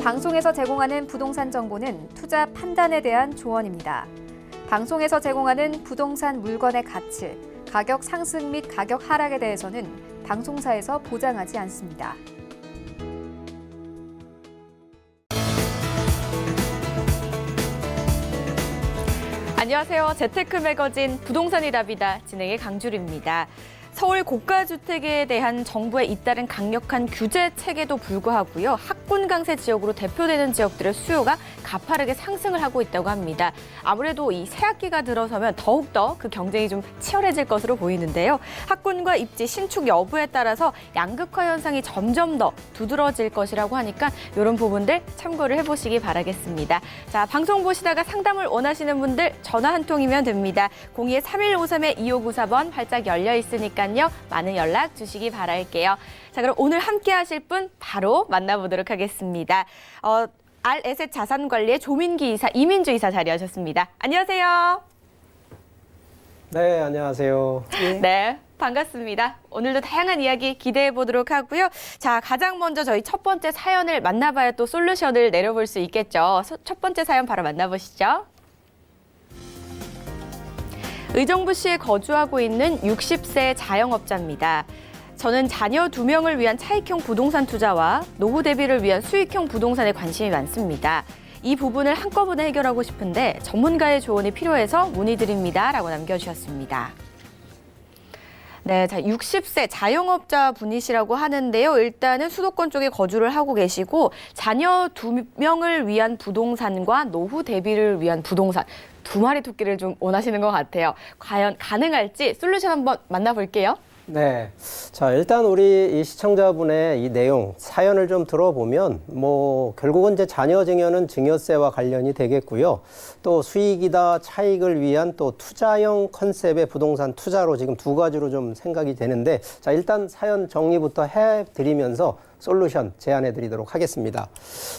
방송에서 제공하는 부동산 정보는 투자 판단에 대한 조언입니다. 방송에서 제공하는 부동산 물건의 가치, 가격 상승 및 가격 하락에 대해서는 방송사에서 보장하지 않습니다. 안녕하세요. 재테크 매거진 부동산이 답이다. 진행의 강주리입니다. 서울 고가주택에 대한 정부의 잇따른 강력한 규제 체계도 불구하고요. 학군 강세 지역으로 대표되는 지역들의 수요가 가파르게 상승을 하고 있다고 합니다. 아무래도 이 새학기가 들어서면 더욱더 그 경쟁이 좀 치열해질 것으로 보이는데요. 학군과 입지, 신축 여부에 따라서 양극화 현상이 점점 더 두드러질 것이라고 하니까 이런 부분들 참고를 해보시기 바라겠습니다. 자, 방송 보시다가 상담을 원하시는 분들 전화 한 통이면 됩니다. 02-3153-2594번 활짝 열려 있으니까 많은 연락 주시기 바랄게요. 자, 그럼 오늘 함께 하실 분 바로 만나보도록 하겠습니다. 알에셋 자산관리의 조민기 이사, 이민주 이사 자리하셨습니다. 안녕하세요. 네, 안녕하세요. 네, 반갑습니다. 오늘도 다양한 이야기 기대해 보도록 하고요. 자, 가장 먼저 저희 첫 번째 사연을 만나봐야 또 솔루션을 내려볼 수 있겠죠. 첫 번째 사연 바로 만나보시죠. 의정부시에 거주하고 있는 60세 자영업자입니다. 저는 자녀 2명을 위한 차익형 부동산 투자와 노후 대비를 위한 수익형 부동산에 관심이 많습니다. 이 부분을 한꺼번에 해결하고 싶은데 전문가의 조언이 필요해서 문의드립니다. 라고 남겨주셨습니다. 네, 자, 60세 자영업자 분이시라고 하는데요. 일단은 수도권 쪽에 거주를 하고 계시고 자녀 2명을 위한 부동산과 노후 대비를 위한 부동산 두 마리 토끼를 좀 원하시는 것 같아요. 과연 가능할지 솔루션 한번 만나볼게요. 네. 자, 일단 우리 이 시청자분의 이 내용, 사연을 좀 들어보면, 결국은 이제 자녀 증여는 증여세와 관련이 되겠고요. 또 수익이다, 차익을 위한 또 투자형 컨셉의 부동산 투자로 지금 두 가지로 좀 생각이 되는데, 자, 일단 사연 정리부터 해드리면서 솔루션 제안해 드리도록 하겠습니다.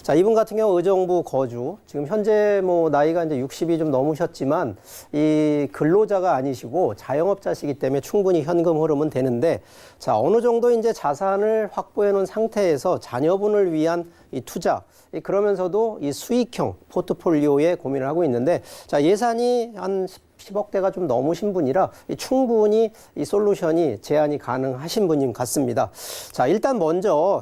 자, 이분 같은 경우 의정부 거주, 지금 현재 나이가 이제 60이 좀 넘으셨지만 이 근로자가 아니시고 자영업자시기 때문에 충분히 현금 흐름은 되는데, 자, 어느 정도 이제 자산을 확보해 놓은 상태에서 자녀분을 위한 이 투자, 그러면서도 이 수익형 포트폴리오에 고민을 하고 있는데, 자, 예산이 한 10억대가 좀 넘으신 분이라 충분히 이 솔루션이 제안이 가능하신 분인 것 같습니다. 자, 일단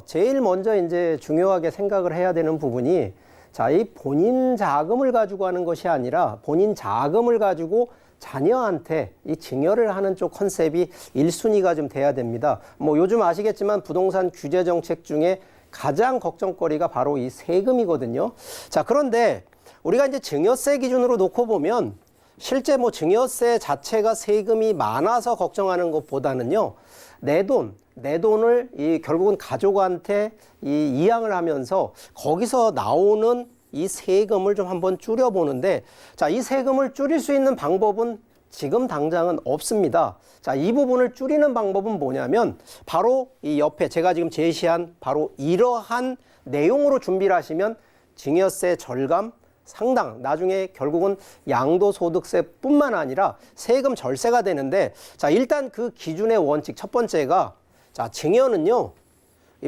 제일 먼저 이제 중요하게 생각을 해야 되는 부분이, 자, 이 본인 자금을 가지고 하는 것이 아니라 본인 자금을 가지고 자녀한테 이 증여를 하는 쪽 컨셉이 1순위가 좀 돼야 됩니다. 요즘 아시겠지만 부동산 규제 정책 중에 가장 걱정거리가 바로 이 세금이거든요. 자, 그런데 우리가 이제 증여세 기준으로 놓고 보면 실제 증여세 자체가 세금이 많아서 걱정하는 것보다는요, 내 돈을 결국은 가족한테 이양을 하면서 거기서 나오는 이 세금을 좀 한번 줄여보는데, 자, 이 세금을 줄일 수 있는 방법은 지금 당장은 없습니다. 자, 이 부분을 줄이는 방법은 뭐냐면 바로 이 옆에 제가 지금 제시한 바로 이러한 내용으로 준비를 하시면 증여세 절감, 상당, 나중에 결국은 양도소득세뿐만 아니라 세금 절세가 되는데, 자, 일단 그 기준의 원칙 첫 번째가, 자, 증여는요,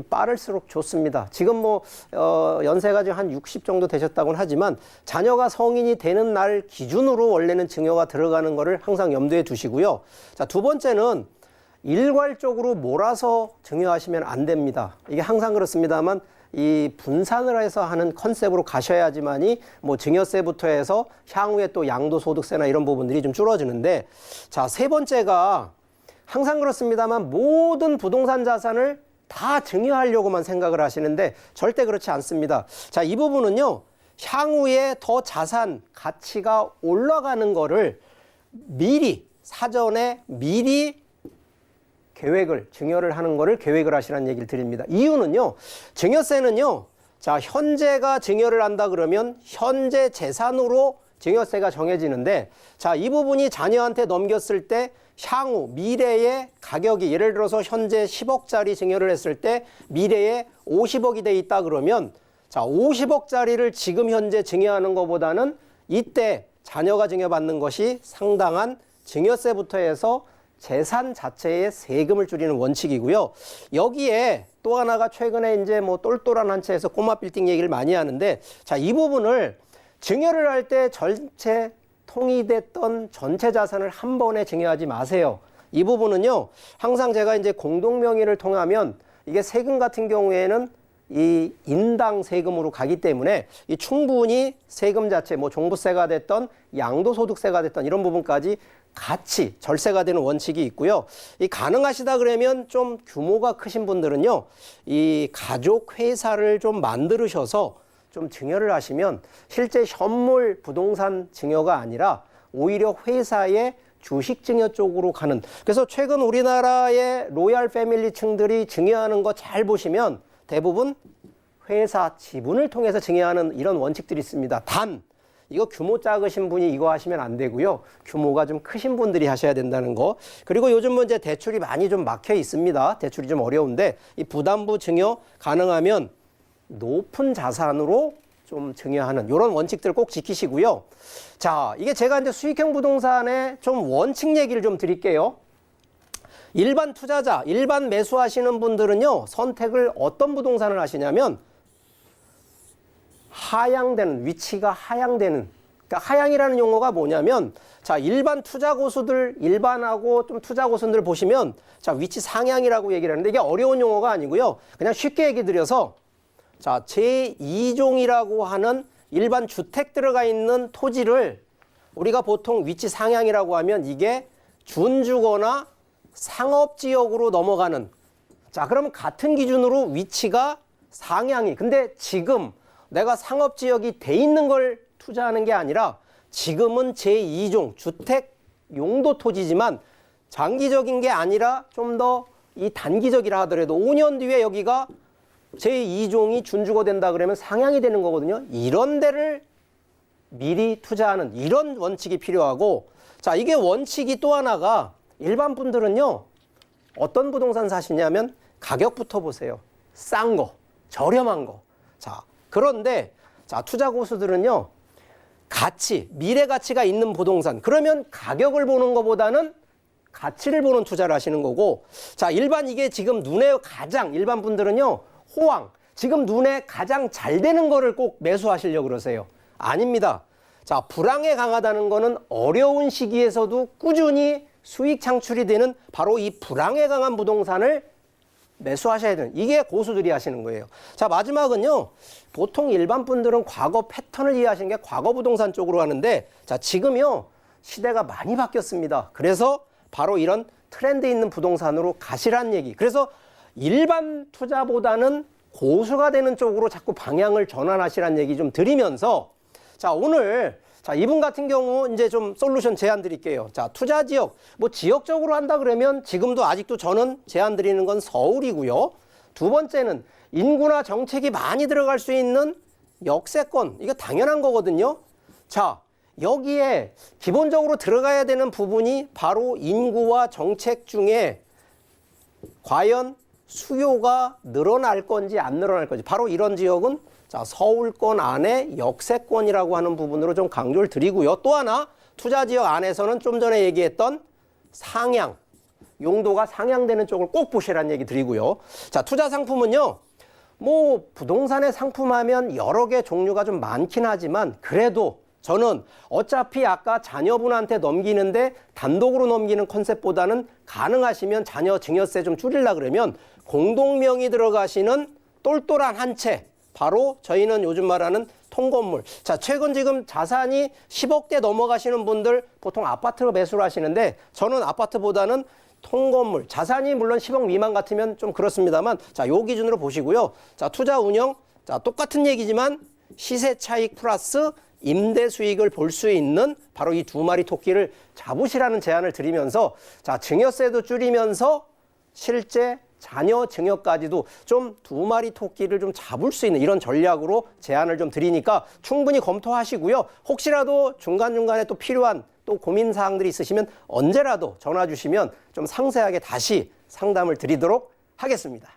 빠를수록 좋습니다. 지금 연세가 지금 한 60 정도 되셨다고는 하지만 자녀가 성인이 되는 날 기준으로 원래는 증여가 들어가는 거를 항상 염두에 두시고요. 자, 두 번째는 일괄적으로 몰아서 증여하시면 안 됩니다. 이게 항상 그렇습니다만 이 분산을 해서 하는 컨셉으로 가셔야지만이 증여세부터 해서 향후에 또 양도소득세나 이런 부분들이 좀 줄어지는데, 자, 세 번째가 항상 그렇습니다만 모든 부동산 자산을 다 증여하려고만 생각을 하시는데 절대 그렇지 않습니다. 자, 이 부분은요, 향후에 더 자산 가치가 올라가는 거를 사전에 미리 증여를 하는 거를 계획을 하시라는 얘기를 드립니다. 이유는요, 증여세는요, 자, 현재가 증여를 한다 그러면 현재 재산으로 증여세가 정해지는데, 자, 이 부분이 자녀한테 넘겼을 때 향후 미래의 가격이, 예를 들어서 현재 10억짜리 증여를 했을 때 미래에 50억이 돼 있다 그러면, 자, 50억짜리를 지금 현재 증여하는 것보다는 이때 자녀가 증여받는 것이 상당한 증여세부터 해서 재산 자체의 세금을 줄이는 원칙이고요. 여기에 또 하나가 최근에 이제 뭐 똘똘한 한 채에서 꼬마 빌딩 얘기를 많이 하는데, 자, 이 부분을 증여를 할 때 전체 통이됐던 전체 자산을 한 번에 증여하지 마세요. 이 부분은요, 항상 제가 이제 공동명의를 통하면 이게 세금 같은 경우에는 이 인당 세금으로 가기 때문에 이 충분히 세금 자체, 뭐 종부세가 됐던 양도소득세가 됐던 이런 부분까지 같이 절세가 되는 원칙이 있고요. 이 가능하시다 그러면 좀 규모가 크신 분들은요, 이 가족 회사를 좀 만들으셔서 좀 증여를 하시면 실제 현물 부동산 증여가 아니라 오히려 회사의 주식 증여 쪽으로 가는. 그래서 최근 우리나라의 로얄 패밀리 층들이 증여하는 거 잘 보시면 대부분 회사 지분을 통해서 증여하는 이런 원칙들이 있습니다. 단 이거 규모 작으신 분이 이거 하시면 안 되고요. 규모가 좀 크신 분들이 하셔야 된다는 거. 그리고 요즘은 이제 대출이 많이 좀 막혀 있습니다. 대출이 좀 어려운데 이 부담부 증여 가능하면 높은 자산으로 좀 증여하는 이런 원칙들 꼭 지키시고요. 자, 이게 제가 이제 수익형 부동산의 좀 원칙 얘기를 좀 드릴게요. 일반 투자자, 일반 매수하시는 분들은요, 선택을 어떤 부동산을 하시냐면 하향되는, 위치가 하향되는, 그러니까 하향이라는 용어가 뭐냐면, 자, 일반 투자 고수들, 일반하고 좀 투자 고수들 보시면, 자, 위치 상향이라고 얘기를 하는데 이게 어려운 용어가 아니고요. 그냥 쉽게 얘기 드려서, 자, 제2종이라고 하는 일반 주택 들어가 있는 토지를 우리가 보통 위치 상향이라고 하면 이게 준주거나 상업지역으로 넘어가는, 자, 그러면 같은 기준으로 위치가 상향이, 근데 지금 내가 상업지역이 돼 있는 걸 투자하는 게 아니라 지금은 제2종 주택 용도 토지지만 장기적인 게 아니라 좀 더 이 단기적이라 하더라도 5년 뒤에 여기가 제2종이 준주거 된다 그러면 상향이 되는 거거든요. 이런 데를 미리 투자하는 이런 원칙이 필요하고, 자, 이게 원칙이 또 하나가 일반 분들은요, 어떤 부동산 사시냐면 가격부터 보세요. 싼 거, 저렴한 거. 자, 그런데 자, 투자 고수들은요, 가치, 미래 가치가 있는 부동산, 그러면 가격을 보는 것보다는 가치를 보는 투자를 하시는 거고, 자, 일반 이게 지금 눈에 가장, 일반 분들은요, 호황, 지금 눈에 가장 잘 되는 거를 꼭 매수하시려고 그러세요. 아닙니다. 자, 불황에 강하다는 거는 어려운 시기에서도 꾸준히 수익 창출이 되는 바로 이 불황에 강한 부동산을 매수하셔야 되는, 이게 고수들이 하시는 거예요. 자, 마지막은요, 보통 일반 분들은 과거 패턴을 이해하시는 게 과거 부동산 쪽으로 하는데, 자, 지금요, 시대가 많이 바뀌었습니다. 그래서 바로 이런 트렌드 있는 부동산으로 가시란 얘기. 그래서 일반 투자보다는 고수가 되는 쪽으로 자꾸 방향을 전환하시란 얘기 좀 드리면서, 자, 오늘, 자, 이분 같은 경우 이제 좀 솔루션 제안 드릴게요. 자, 투자 지역, 뭐 지역적으로 한다 그러면 지금도 아직도 저는 제안 드리는 건 서울이고요. 두 번째는 인구나 정책이 많이 들어갈 수 있는 역세권, 이거 당연한 거거든요. 자, 여기에 기본적으로 들어가야 되는 부분이 바로 인구와 정책 중에 과연 수요가 늘어날 건지 안 늘어날 건지, 바로 이런 지역은 자, 서울권 안에 역세권이라고 하는 부분으로 좀 강조를 드리고요. 또 하나, 투자 지역 안에서는 좀 전에 얘기했던 상향, 용도가 상향되는 쪽을 꼭 보시라는 얘기 드리고요. 자, 투자 상품은요, 뭐 부동산의 상품하면 여러 개 종류가 좀 많긴 하지만 그래도 저는 어차피 아까 자녀분한테 넘기는데 단독으로 넘기는 컨셉보다는 가능하시면 자녀 증여세 좀 줄이려고 그러면 공동명의 들어가시는 똘똘한 한 채, 바로 저희는 요즘 말하는 통건물. 자, 최근 지금 자산이 10억대 넘어가시는 분들 보통 아파트로 매수를 하시는데 저는 아파트보다는 통건물, 자산이 물론 10억 미만 같으면 좀 그렇습니다만, 자, 요 기준으로 보시고요. 자, 투자 운영, 자, 똑같은 얘기지만 시세 차익 플러스 임대 수익을 볼 수 있는 바로 이 두 마리 토끼를 잡으시라는 제안을 드리면서, 자, 증여세도 줄이면서 실제 자녀 증여까지도 좀 두 마리 토끼를 좀 잡을 수 있는 이런 전략으로 제안을 좀 드리니까 충분히 검토하시고요. 혹시라도 중간중간에 또 필요한 또 고민사항들이 있으시면 언제라도 전화 주시면 좀 상세하게 다시 상담을 드리도록 하겠습니다.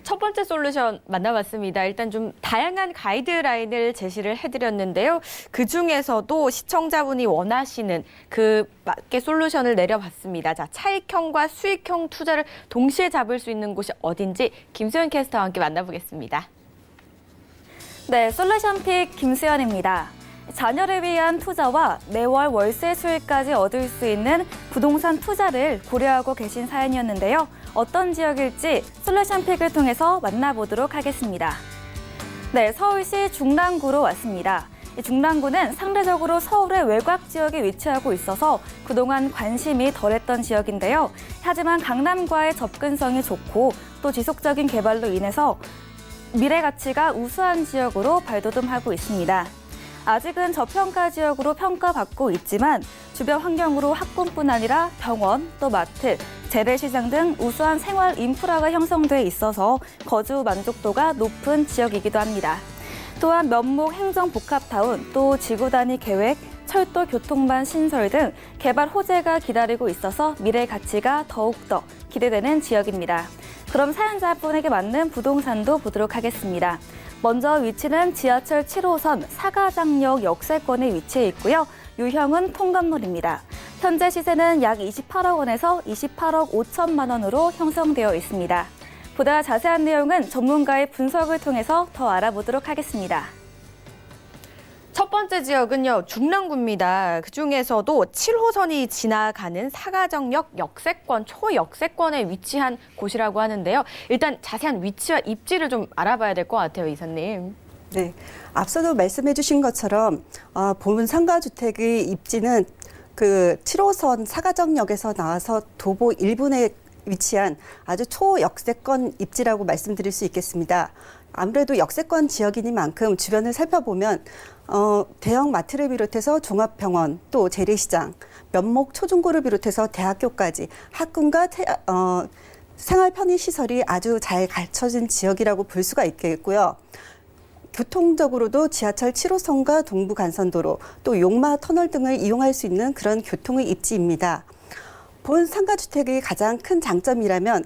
첫 번째 솔루션 만나봤습니다. 일단 좀 다양한 가이드라인을 제시를 해드렸는데요. 그중에서도 시청자분이 원하시는 그 맞게 솔루션을 내려봤습니다. 자, 차익형과 수익형 투자를 동시에 잡을 수 있는 곳이 어딘지 김수현 캐스터와 함께 만나보겠습니다. 네, 솔루션픽 김수현입니다. 자녀를 위한 투자와 매월 월세 수익까지 얻을 수 있는 부동산 투자를 고려하고 계신 사연이었는데요. 어떤 지역일지 솔루션픽을 통해서 만나보도록 하겠습니다. 네, 서울시 중랑구로 왔습니다. 중랑구는 상대적으로 서울의 외곽 지역에 위치하고 있어서 그동안 관심이 덜했던 지역인데요. 하지만 강남과의 접근성이 좋고 또 지속적인 개발로 인해서 미래 가치가 우수한 지역으로 발돋움하고 있습니다. 아직은 저평가 지역으로 평가받고 있지만 주변 환경으로 학군뿐 아니라 병원, 또 마트, 재래시장 등 우수한 생활 인프라가 형성돼 있어서 거주 만족도가 높은 지역이기도 합니다. 또한 면목 행정복합타운, 또 지구 단위 계획, 철도 교통망 신설 등 개발 호재가 기다리고 있어서 미래 가치가 더욱더 기대되는 지역입니다. 그럼 사연자분에게 맞는 부동산도 보도록 하겠습니다. 먼저 위치는 지하철 7호선 사가장역 역세권에 위치해 있고요. 유형은 통건물입니다. 현재 시세는 약 28억 원에서 28억 5천만 원으로 형성되어 있습니다. 보다 자세한 내용은 전문가의 분석을 통해서 더 알아보도록 하겠습니다. 첫 번째 지역은요, 중랑구입니다. 그중에서도 7호선이 지나가는 사가정역 역세권, 초역세권에 위치한 곳이라고 하는데요. 일단 자세한 위치와 입지를 좀 알아봐야 될 것 같아요, 이사님. 네, 앞서도 말씀해 주신 것처럼 보문 상가주택의 입지는 그 7호선 사가정역에서 나와서 도보 1분에 위치한 아주 초역세권 입지라고 말씀드릴 수 있겠습니다. 아무래도 역세권 지역이니만큼 주변을 살펴보면 대형 마트를 비롯해서 종합병원, 또 재래시장, 면목 초중고를 비롯해서 대학교까지 학군과 생활 편의시설이 아주 잘 갖춰진 지역이라고 볼 수가 있겠고요. 교통적으로도 지하철 7호선과 동부간선도로, 또 용마 터널 등을 이용할 수 있는 그런 교통의 입지입니다. 본 상가주택의 가장 큰 장점이라면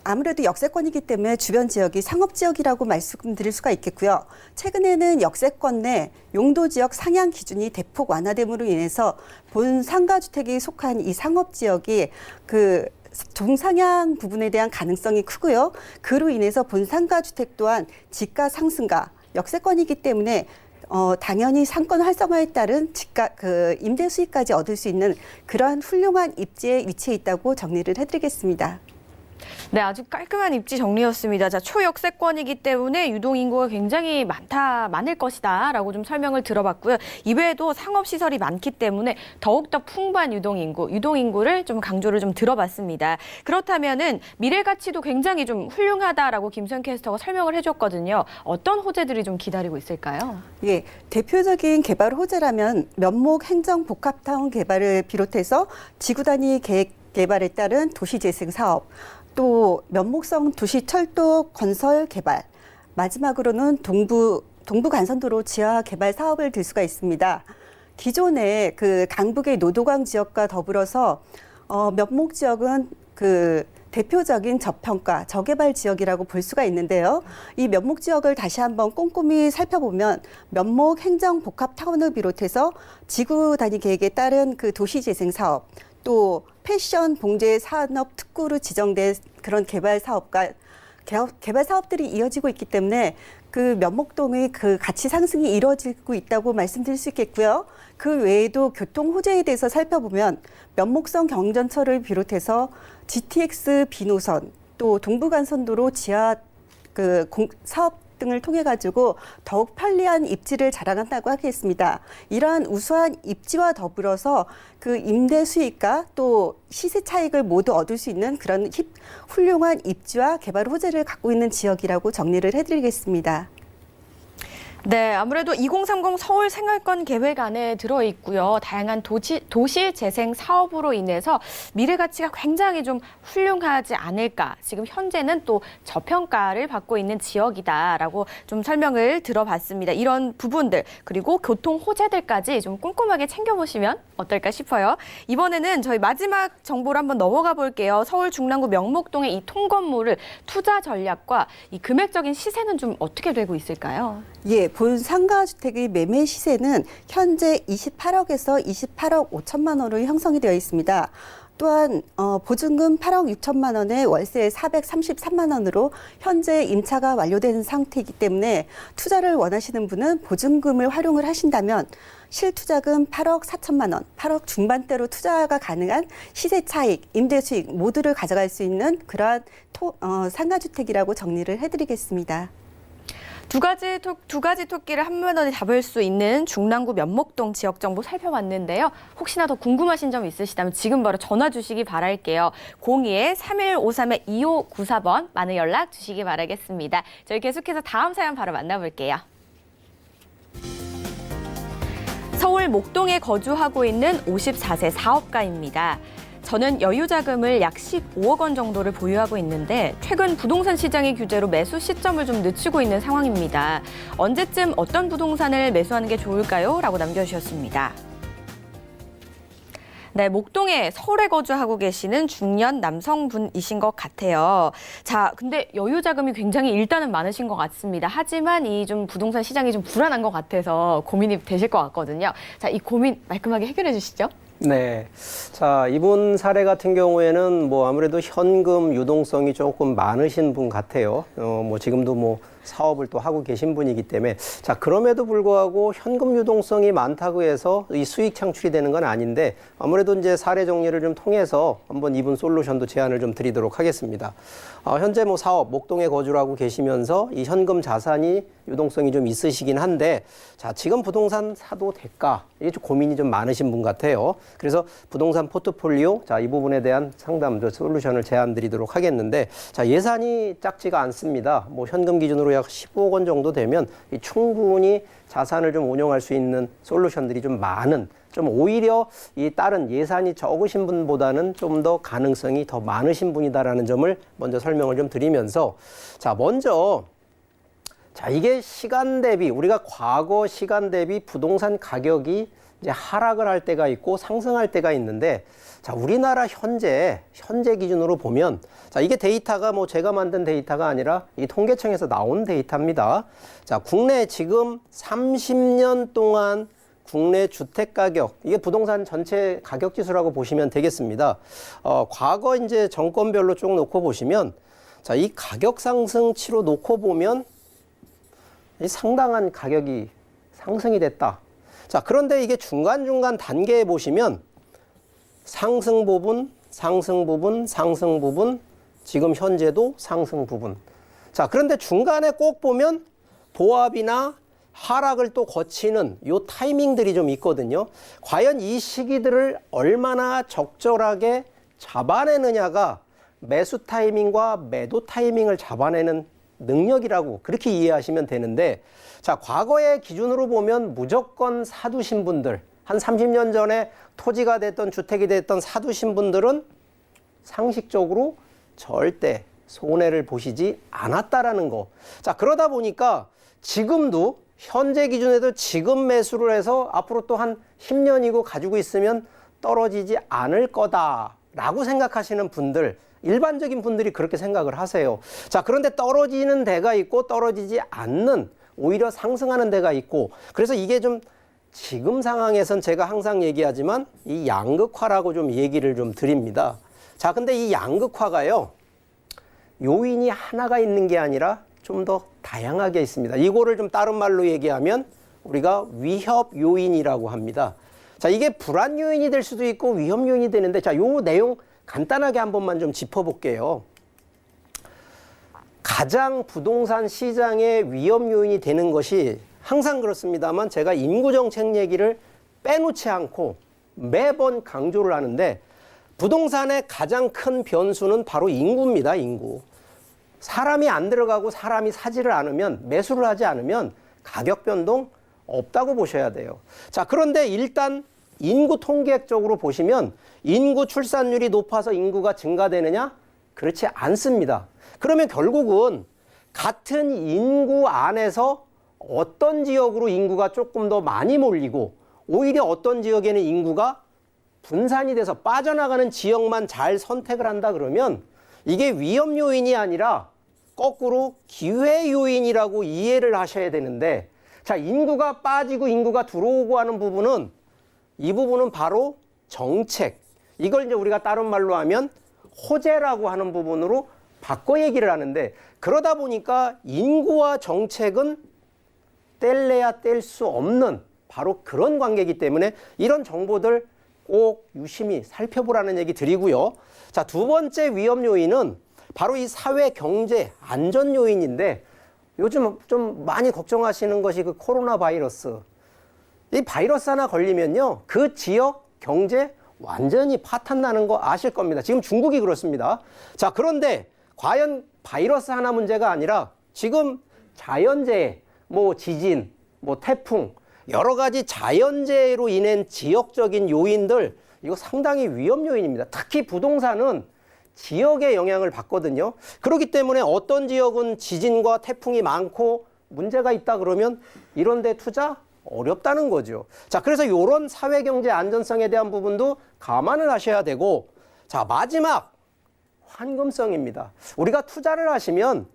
아무래도 역세권이기 때문에 주변 지역이 상업지역이라고 말씀드릴 수가 있겠고요. 최근에는 역세권 내 용도지역 상향 기준이 대폭 완화됨으로 인해서 본 상가주택이 속한 이 상업지역이 그 동상향 부분에 대한 가능성이 크고요. 그로 인해서 본 상가주택 또한 지가 상승과 역세권이기 때문에 당연히 상권 활성화에 따른 임대 수익까지 얻을 수 있는 그러한 훌륭한 입지에 위치해 있다고 정리를 해드리겠습니다. 네, 아주 깔끔한 입지 정리였습니다. 자, 초역세권이기 때문에 유동인구가 굉장히 많을 것이다 라고 좀 설명을 들어봤고요. 이외에도 상업시설이 많기 때문에 더욱더 풍부한 유동인구를 좀 강조를 좀 들어봤습니다. 그렇다면은 미래 가치도 굉장히 좀 훌륭하다라고 김수현 캐스터가 설명을 해줬거든요. 어떤 호재들이 좀 기다리고 있을까요? 예, 대표적인 개발 호재라면 면목 행정복합타운 개발을 비롯해서 지구 단위 계획 개발에 따른 도시재생 사업, 또 면목성 도시 철도 건설 개발, 마지막으로는 동부간선도로 지하 개발 사업을 들 수가 있습니다. 기존의 그 강북의 노도강 지역과 더불어서 면목 지역은 그 대표적인 저평가, 저개발 지역이라고 볼 수가 있는데요. 이 면목 지역을 다시 한번 꼼꼼히 살펴보면 면목 행정복합타운을 비롯해서 지구 단위 계획에 따른 그 도시재생 사업, 또 패션 봉제 산업 특구로 지정된 그런 개발 사업들이 이어지고 있기 때문에 그 면목동의 그 가치 상승이 이루어지고 있다고 말씀드릴 수 있겠고요. 그 외에도 교통 호재에 대해서 살펴보면 면목성 경전철을 비롯해서 GTX B노선, 또 동부간선도로 지하 사업 등을 통해 가지고 더욱 편리한 입지를 자랑한다고 하겠습니다. 이러한 우수한 입지와 더불어서 그 임대 수익과 또 시세 차익을 모두 얻을 수 있는 그런 훌륭한 입지와 개발 호재를 갖고 있는 지역이라고 정리를 해드리겠습니다. 네, 아무래도 2030 서울 생활권 계획 안에 들어있고요. 다양한 도시 재생 사업으로 인해서 미래 가치가 굉장히 좀 훌륭하지 않을까. 지금 현재는 또 저평가를 받고 있는 지역이다라고 좀 설명을 들어봤습니다. 이런 부분들 그리고 교통 호재들까지 좀 꼼꼼하게 챙겨보시면 어떨까 싶어요. 이번에는 저희 마지막 정보를 한번 넘어가 볼게요. 서울 중랑구 명목동의 이 통건물을 투자 전략과 이 금액적인 시세는 좀 어떻게 되고 있을까요? 예, 본 상가주택의 매매 시세는 현재 28억에서 28억 5천만 원으로 형성이 되어 있습니다. 또한 보증금 8억 6천만 원에 월세 433만 원으로 현재 임차가 완료된 상태이기 때문에 투자를 원하시는 분은 보증금을 활용을 하신다면 실투자금 8억 4천만 원, 8억 중반대로 투자가 가능한 시세 차익, 임대 수익 모두를 가져갈 수 있는 그러한 상가주택이라고 정리를 해드리겠습니다. 두 가지 토끼를 한 번에 잡을 수 있는 중랑구 면목동 지역 정보 살펴봤는데요. 혹시나 더 궁금하신 점 있으시다면 지금 바로 전화 주시기 바랄게요. 02-3153-2594번 많은 연락 주시기 바라겠습니다. 저희 계속해서 다음 사연 바로 만나볼게요. 서울 목동에 거주하고 있는 54세 사업가입니다. 저는 여유 자금을 약 15억 원 정도를 보유하고 있는데 최근 부동산 시장의 규제로 매수 시점을 좀 늦추고 있는 상황입니다. 언제쯤 어떤 부동산을 매수하는 게 좋을까요? 라고 남겨주셨습니다. 네, 목동에 서울에 거주하고 계시는 중년 남성분이신 것 같아요. 자, 근데 여유 자금이 굉장히 일단은 많으신 것 같습니다. 하지만 이 좀 부동산 시장이 좀 불안한 것 같아서 고민이 되실 것 같거든요. 자, 이 고민 말끔하게 해결해 주시죠. 네. 자, 이분 사례 같은 경우에는 뭐 아무래도 현금 유동성이 조금 많으신 분 같아요. 뭐 지금도 뭐 사업을 또 하고 계신 분이기 때문에 자, 그럼에도 불구하고 현금 유동성이 많다고 해서 이 수익 창출이 되는 건 아닌데 아무래도 이제 사례 정리를 좀 통해서 한번 이분 솔루션도 제안을 좀 드리도록 하겠습니다. 현재 뭐 사업, 목동에 거주를 하고 계시면서 이 현금 자산이 유동성이 좀 있으시긴 한데 자, 지금 부동산 사도 될까? 이게 좀 고민이 좀 많으신 분 같아요. 그래서 부동산 포트폴리오, 자, 이 부분에 대한 상담, 솔루션을 제안 드리도록 하겠는데 자, 예산이 작지가 않습니다. 뭐 현금 기준으로 약 15억 원 정도 되면 충분히 자산을 좀 운용할 수 있는 솔루션들이 좀 많은 좀 오히려 이 다른 예산이 적으신 분보다는 좀 더 가능성이 더 많으신 분이다라는 점을 먼저 설명을 좀 드리면서 자, 먼저 자, 이게 시간 대비 우리가 과거 시간 대비 부동산 가격이 이제 하락을 할 때가 있고 상승할 때가 있는데 자, 우리나라 현재 기준으로 보면 자, 이게 데이터가 뭐 제가 만든 데이터가 아니라 이 통계청에서 나온 데이터입니다. 자, 국내 지금 30년 동안 국내 주택 가격, 이게 부동산 전체 가격 지수라고 보시면 되겠습니다. 과거 이제 정권별로 쭉 놓고 보시면 자, 이 가격 상승치로 놓고 보면 이 상당한 가격이 상승이 됐다. 자, 그런데 이게 중간중간 단계에 보시면 상승 부분, 상승 부분, 상승 부분, 지금 현재도 상승 부분. 자, 그런데 중간에 꼭 보면 보합이나 하락을 또 거치는 요 타이밍들이 좀 있거든요. 과연 이 시기들을 얼마나 적절하게 잡아내느냐가 매수 타이밍과 매도 타이밍을 잡아내는 능력이라고 그렇게 이해하시면 되는데 자, 과거의 기준으로 보면 무조건 사두신 분들 한 30년 전에 토지가 됐던 주택이 됐던 사두신 분들은 상식적으로 절대 손해를 보시지 않았다라는 거. 자, 그러다 보니까 지금도 현재 기준에도 지금 매수를 해서 앞으로 또 한 10년이고 가지고 있으면 떨어지지 않을 거다라고 생각하시는 분들, 일반적인 분들이 그렇게 생각을 하세요. 자, 그런데 떨어지는 데가 있고 떨어지지 않는 오히려 상승하는 데가 있고 그래서 이게 좀 지금 상황에선 제가 항상 얘기하지만 이 양극화라고 좀 얘기를 좀 드립니다. 자, 근데 이 양극화가요, 요인이 하나가 있는 게 아니라 좀 더 다양하게 있습니다. 이거를 좀 다른 말로 얘기하면 우리가 위협 요인이라고 합니다. 자, 이게 불안 요인이 될 수도 있고 위협 요인이 되는데 자, 요 내용 간단하게 한 번만 좀 짚어볼게요. 가장 부동산 시장의 위험 요인이 되는 것이 항상 그렇습니다만 제가 인구정책 얘기를 빼놓지 않고 매번 강조를 하는데 부동산의 가장 큰 변수는 바로 인구입니다. 인구. 사람이 안 들어가고 사람이 사지를 않으면 매수를 하지 않으면 가격 변동 없다고 보셔야 돼요. 자, 그런데 일단 인구 통계학적으로 보시면 인구 출산율이 높아서 인구가 증가되느냐? 그렇지 않습니다. 그러면 결국은 같은 인구 안에서 어떤 지역으로 인구가 조금 더 많이 몰리고 오히려 어떤 지역에는 인구가 분산이 돼서 빠져나가는 지역만 잘 선택을 한다 그러면 이게 위험 요인이 아니라 거꾸로 기회 요인이라고 이해를 하셔야 되는데, 자, 인구가 빠지고 인구가 들어오고 하는 부분은 이 부분은 바로 정책. 이걸 이제 우리가 다른 말로 하면 호재라고 하는 부분으로 바꿔 얘기를 하는데, 그러다 보니까 인구와 정책은 뗄래야 뗄 수 없는 바로 그런 관계이기 때문에 이런 정보들 꼭 유심히 살펴보라는 얘기 드리고요. 자, 두 번째 위험 요인은 바로 이 사회 경제 안전 요인인데, 요즘 좀 많이 걱정하시는 것이 그 코로나 바이러스. 이 바이러스 하나 걸리면요, 그 지역 경제 완전히 파탄 나는 거 아실 겁니다. 지금 중국이 그렇습니다. 자, 그런데 과연 바이러스 하나 문제가 아니라 지금 자연재해, 뭐 지진, 뭐 태풍, 여러 가지 자연재해로 인한 지역적인 요인들, 이거 상당히 위험 요인입니다. 특히 부동산은 지역의 영향을 받거든요. 그렇기 때문에 어떤 지역은 지진과 태풍이 많고 문제가 있다 그러면 이런 데 투자 어렵다는 거죠. 자, 그래서 이런 사회경제 안전성에 대한 부분도 감안을 하셔야 되고, 자, 마지막 환금성입니다. 우리가 투자를 하시면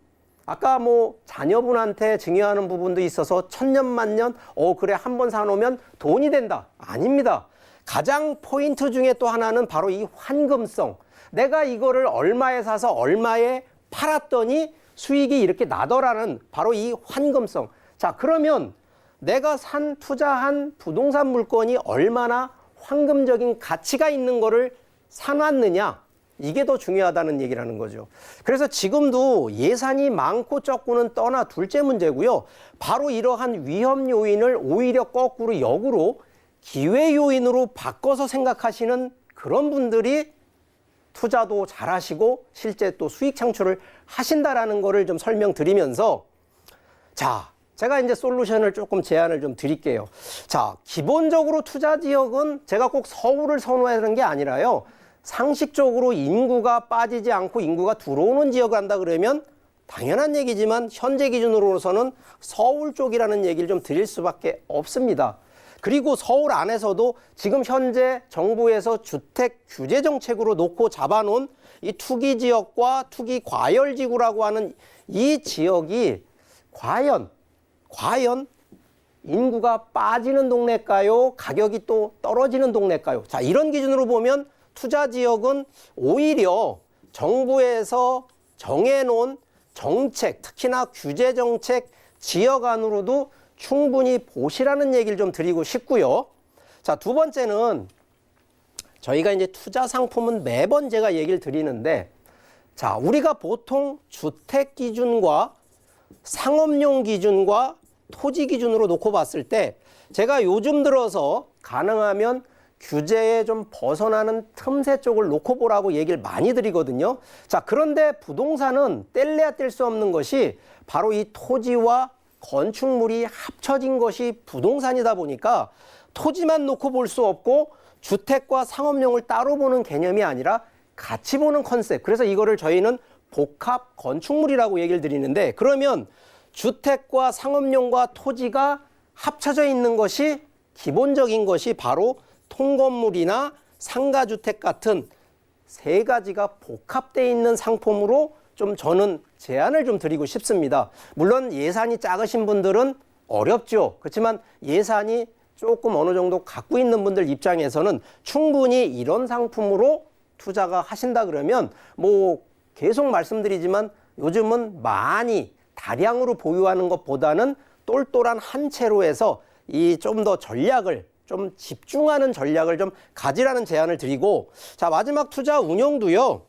아까 뭐 자녀분한테 증여하는 부분도 있어서 천년만년 그래 한번 사놓으면 돈이 된다. 아닙니다. 가장 포인트 중에 또 하나는 바로 이 환금성. 내가 이거를 얼마에 사서 얼마에 팔았더니 수익이 이렇게 나더라는 바로 이 환금성. 자, 그러면 내가 투자한 부동산 물건이 얼마나 황금적인 가치가 있는 거를 사놨느냐, 이게 더 중요하다는 얘기라는 거죠. 그래서 지금도 예산이 많고 적고는 떠나 둘째 문제고요. 바로 이러한 위험 요인을 오히려 거꾸로 역으로 기회 요인으로 바꿔서 생각하시는 그런 분들이 투자도 잘하시고 실제 또 수익 창출을 하신다라는 거를 좀 설명드리면서, 자, 제가 이제 솔루션을 조금 제안을 좀 드릴게요. 자, 기본적으로 투자 지역은 제가 꼭 서울을 선호해야 하는 게 아니라요, 상식적으로 인구가 빠지지 않고 인구가 들어오는 지역을 한다 그러면 당연한 얘기지만 현재 기준으로서는 서울 쪽이라는 얘기를 좀 드릴 수밖에 없습니다. 그리고 서울 안에서도 지금 현재 정부에서 주택 규제 정책으로 놓고 잡아놓은 이 투기 지역과 투기 과열 지구라고 하는 이 지역이 과연 인구가 빠지는 동네일까요? 가격이 또 떨어지는 동네일까요? 자, 이런 기준으로 보면 투자 지역은 오히려 정부에서 정해놓은 정책, 특히나 규제 정책 지역 안으로도 충분히 보시라는 얘기를 좀 드리고 싶고요. 자, 두 번째는 저희가 이제 투자 상품은 매번 제가 얘기를 드리는데, 자, 우리가 보통 주택 기준과 상업용 기준과 토지 기준으로 놓고 봤을 때 제가 요즘 들어서 가능하면 규제에 좀 벗어나는 틈새 쪽을 놓고 보라고 얘기를 많이 드리거든요. 자, 그런데 부동산은 뗄래야 뗄 수 없는 것이 바로 이 토지와 건축물이 합쳐진 것이 부동산이다 보니까 토지만 놓고 볼 수 없고 주택과 상업용을 따로 보는 개념이 아니라 같이 보는 컨셉. 그래서 이거를 저희는 복합 건축물이라고 얘기를 드리는데, 그러면 주택과 상업용과 토지가 합쳐져 있는 것이 기본적인 것이 바로 통건물이나 상가주택 같은 세 가지가 복합되어 있는 상품으로 좀 저는 제안을 좀 드리고 싶습니다. 물론 예산이 작으신 분들은 어렵죠. 그렇지만 예산이 조금 어느 정도 갖고 있는 분들 입장에서는 충분히 이런 상품으로 투자가 하신다 그러면 뭐 계속 말씀드리지만 요즘은 많이 다량으로 보유하는 것보다는 똘똘한 한 채로 해서 이 좀 더 전략을 좀 집중하는 전략을 좀 가지라는 제안을 드리고, 자, 마지막 투자 운용도요.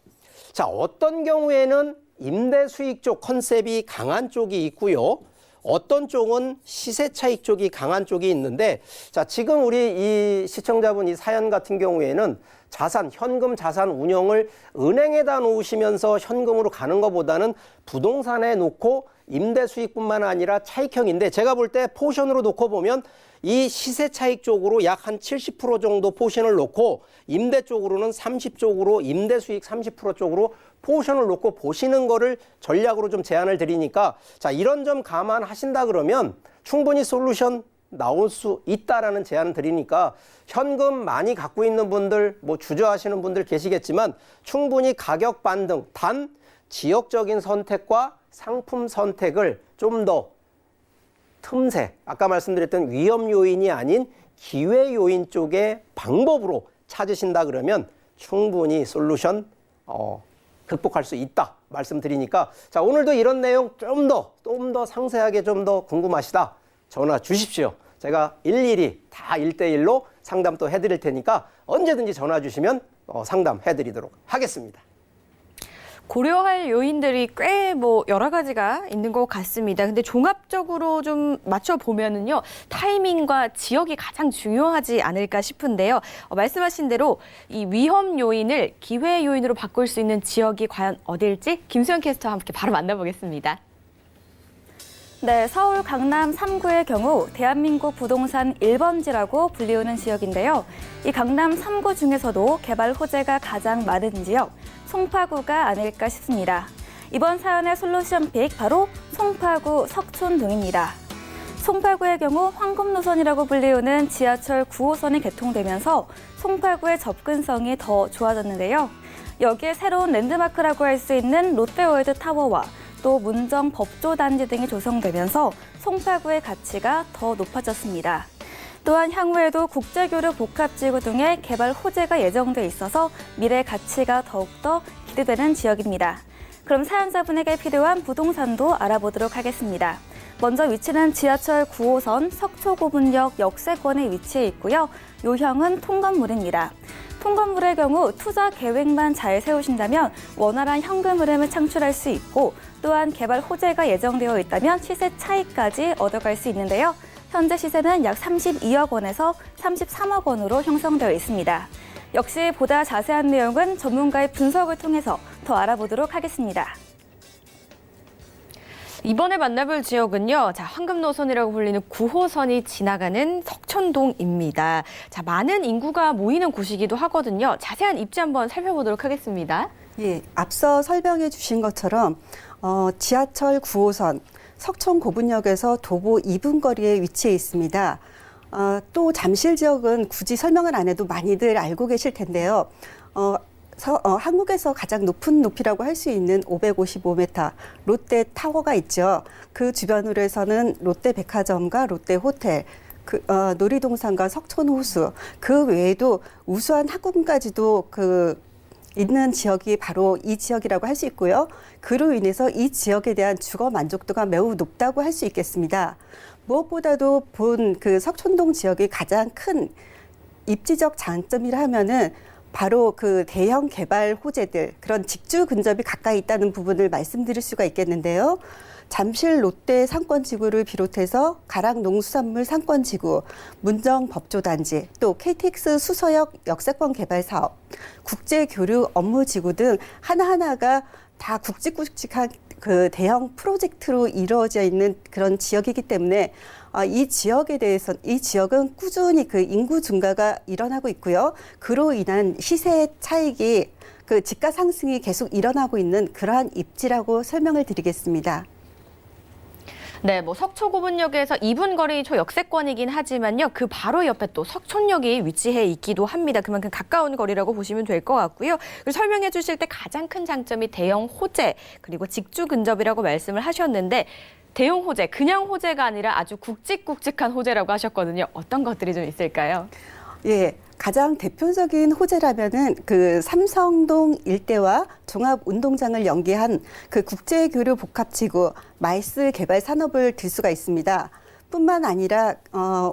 자, 어떤 경우에는 임대 수익 쪽 컨셉이 강한 쪽이 있고요. 어떤 쪽은 시세 차익 쪽이 강한 쪽이 있는데, 자, 지금 우리 이 시청자분 이 사연 같은 경우에는 자산, 현금 자산 운영을 은행에다 놓으시면서 현금으로 가는 것보다는 부동산에 놓고 임대 수익뿐만 아니라 차익형인데, 제가 볼 때 포션으로 놓고 보면 이 시세 차익 쪽으로 약 한 70% 정도 포션을 놓고 임대 쪽으로는 30 쪽으로, 임대 수익 30% 쪽으로 포션을 놓고 보시는 거를 전략으로 좀 제안을 드리니까, 자, 이런 점 감안하신다 그러면 충분히 솔루션 나올 수 있다라는 제안을 드리니까, 현금 많이 갖고 있는 분들, 뭐 주저하시는 분들 계시겠지만 충분히 가격 반등, 단 지역적인 선택과 상품 선택을 좀 더 틈새, 아까 말씀드렸던 위험 요인이 아닌 기회 요인 쪽의 방법으로 찾으신다 그러면 충분히 솔루션 극복할 수 있다 말씀드리니까, 자, 오늘도 이런 내용 좀 더 상세하게 좀 더 궁금하시다, 전화 주십시오. 제가 일일이 다 1대1로 상담 또 해드릴 테니까 언제든지 전화 주시면 상담해드리도록 하겠습니다. 고려할 요인들이 꽤 여러 가지가 있는 것 같습니다. 근데 종합적으로 좀 맞춰보면은요, 타이밍과 지역이 가장 중요하지 않을까 싶은데요. 말씀하신 대로 이 위험 요인을 기회 요인으로 바꿀 수 있는 지역이 과연 어딜지 김수현 캐스터와 함께 바로 만나보겠습니다. 네, 서울 강남 3구의 경우 대한민국 부동산 1번지라고 불리우는 지역인데요. 이 강남 3구 중에서도 개발 호재가 가장 많은 지역, 송파구가 아닐까 싶습니다. 이번 사연의 솔루션 픽, 바로 송파구 석촌동입니다. 송파구의 경우 황금 노선이라고 불리우는 지하철 9호선이 개통되면서 송파구의 접근성이 더 좋아졌는데요. 여기에 새로운 랜드마크라고 할 수 있는 롯데월드 타워와 또 문정 법조단지 등이 조성되면서 송파구의 가치가 더 높아졌습니다. 또한 향후에도 국제교류 복합지구 등의 개발 호재가 예정돼 있어서 미래 가치가 더욱더 기대되는 지역입니다. 그럼 사연자분에게 필요한 부동산도 알아보도록 하겠습니다. 먼저 위치는 지하철 9호선 석초고분역 역세권에 위치해 있고요. 요형은 통건물입니다. 통건물의 경우 투자 계획만 잘 세우신다면 원활한 현금 흐름을 창출할 수 있고, 또한 개발 호재가 예정되어 있다면 시세 차익까지 얻어갈 수 있는데요. 현재 시세는 약 32억 원에서 33억 원으로 형성되어 있습니다. 역시 보다 자세한 내용은 전문가의 분석을 통해서 더 알아보도록 하겠습니다. 이번에 만나볼 지역은요, 자, 황금 노선이라고 불리는 9호선이 지나가는 석촌동입니다. 자, 많은 인구가 모이는 곳이기도 하거든요. 자세한 입지 한번 살펴보도록 하겠습니다. 예, 앞서 설명해 주신 것처럼 지하철 9호선 석촌 고분역에서 도보 2분 거리에 위치해 있습니다. 또 잠실 지역은 굳이 설명을 안 해도 많이들 알고 계실 텐데요. 한국에서 가장 높은 높이라고 할 수 있는 555m 롯데 타워가 있죠. 그 주변으로 해서는 롯데 백화점과 롯데 호텔, 놀이동산과 석촌 호수, 그 외에도 우수한 학군까지도 있는 지역이 바로 이 지역이라고 할 수 있고요. 그로 인해서 이 지역에 대한 주거 만족도가 매우 높다고 할 수 있겠습니다. 무엇보다도 본 석촌동 지역의 가장 큰 입지적 장점이라 하면은 바로 그 대형 개발 호재들, 그런 직주 근접이 가까이 있다는 부분을 말씀드릴 수가 있겠는데요. 잠실 롯데 상권지구를 비롯해서 가락 농수산물 상권지구, 문정 법조단지, 또 KTX 수서역 역세권 개발 사업, 국제교류 업무지구 등 하나하나가 다 굵직굵직한 그 대형 프로젝트로 이루어져 있는 그런 지역이기 때문에 이 지역은 꾸준히 그 인구 증가가 일어나고 있고요. 그로 인한 시세 차익이 집가 상승이 계속 일어나고 있는 그러한 입지라고 설명을 드리겠습니다. 네, 석초고분역에서 2분 거리 초역세권이긴 하지만요, 그 바로 옆에 또 석촌역이 위치해 있기도 합니다. 그만큼 가까운 거리라고 보시면 될 것 같고요. 그리고 설명해 주실 때 가장 큰 장점이 대형 호재, 그리고 직주 근접이라고 말씀을 하셨는데, 대형 호재, 그냥 호재가 아니라 아주 굵직굵직한 호재라고 하셨거든요. 어떤 것들이 좀 있을까요? 예, 가장 대표적인 호재라면은 그 삼성동 일대와 종합운동장을 연계한 그 국제교류 복합지구 마이스 개발 산업을 들 수가 있습니다. 뿐만 아니라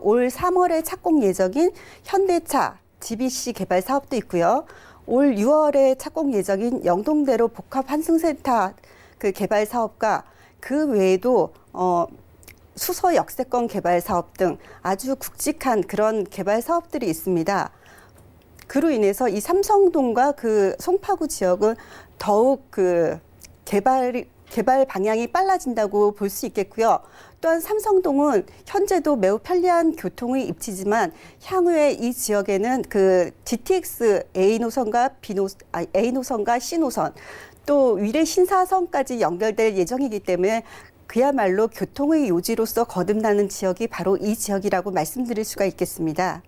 올 3월에 착공 예정인 현대차 GBC 개발 사업도 있고요. 올 6월에 착공 예정인 영동대로 복합 환승센터 그 개발 사업과 그 외에도 수서 역세권 개발 사업 등 아주 굵직한 그런 개발 사업들이 있습니다. 그로 인해서 이 삼성동과 그 송파구 지역은 더욱 그 개발 방향이 빨라진다고 볼 수 있겠고요. 또한 삼성동은 현재도 매우 편리한 교통의 입지지만 향후에 이 지역에는 그 GTX A 노선과 A 노선과 C 노선 또 위례 신사선까지 연결될 예정이기 때문에 그야말로 교통의 요지로서 거듭나는 지역이 바로 이 지역이라고 말씀드릴 수가 있겠습니다.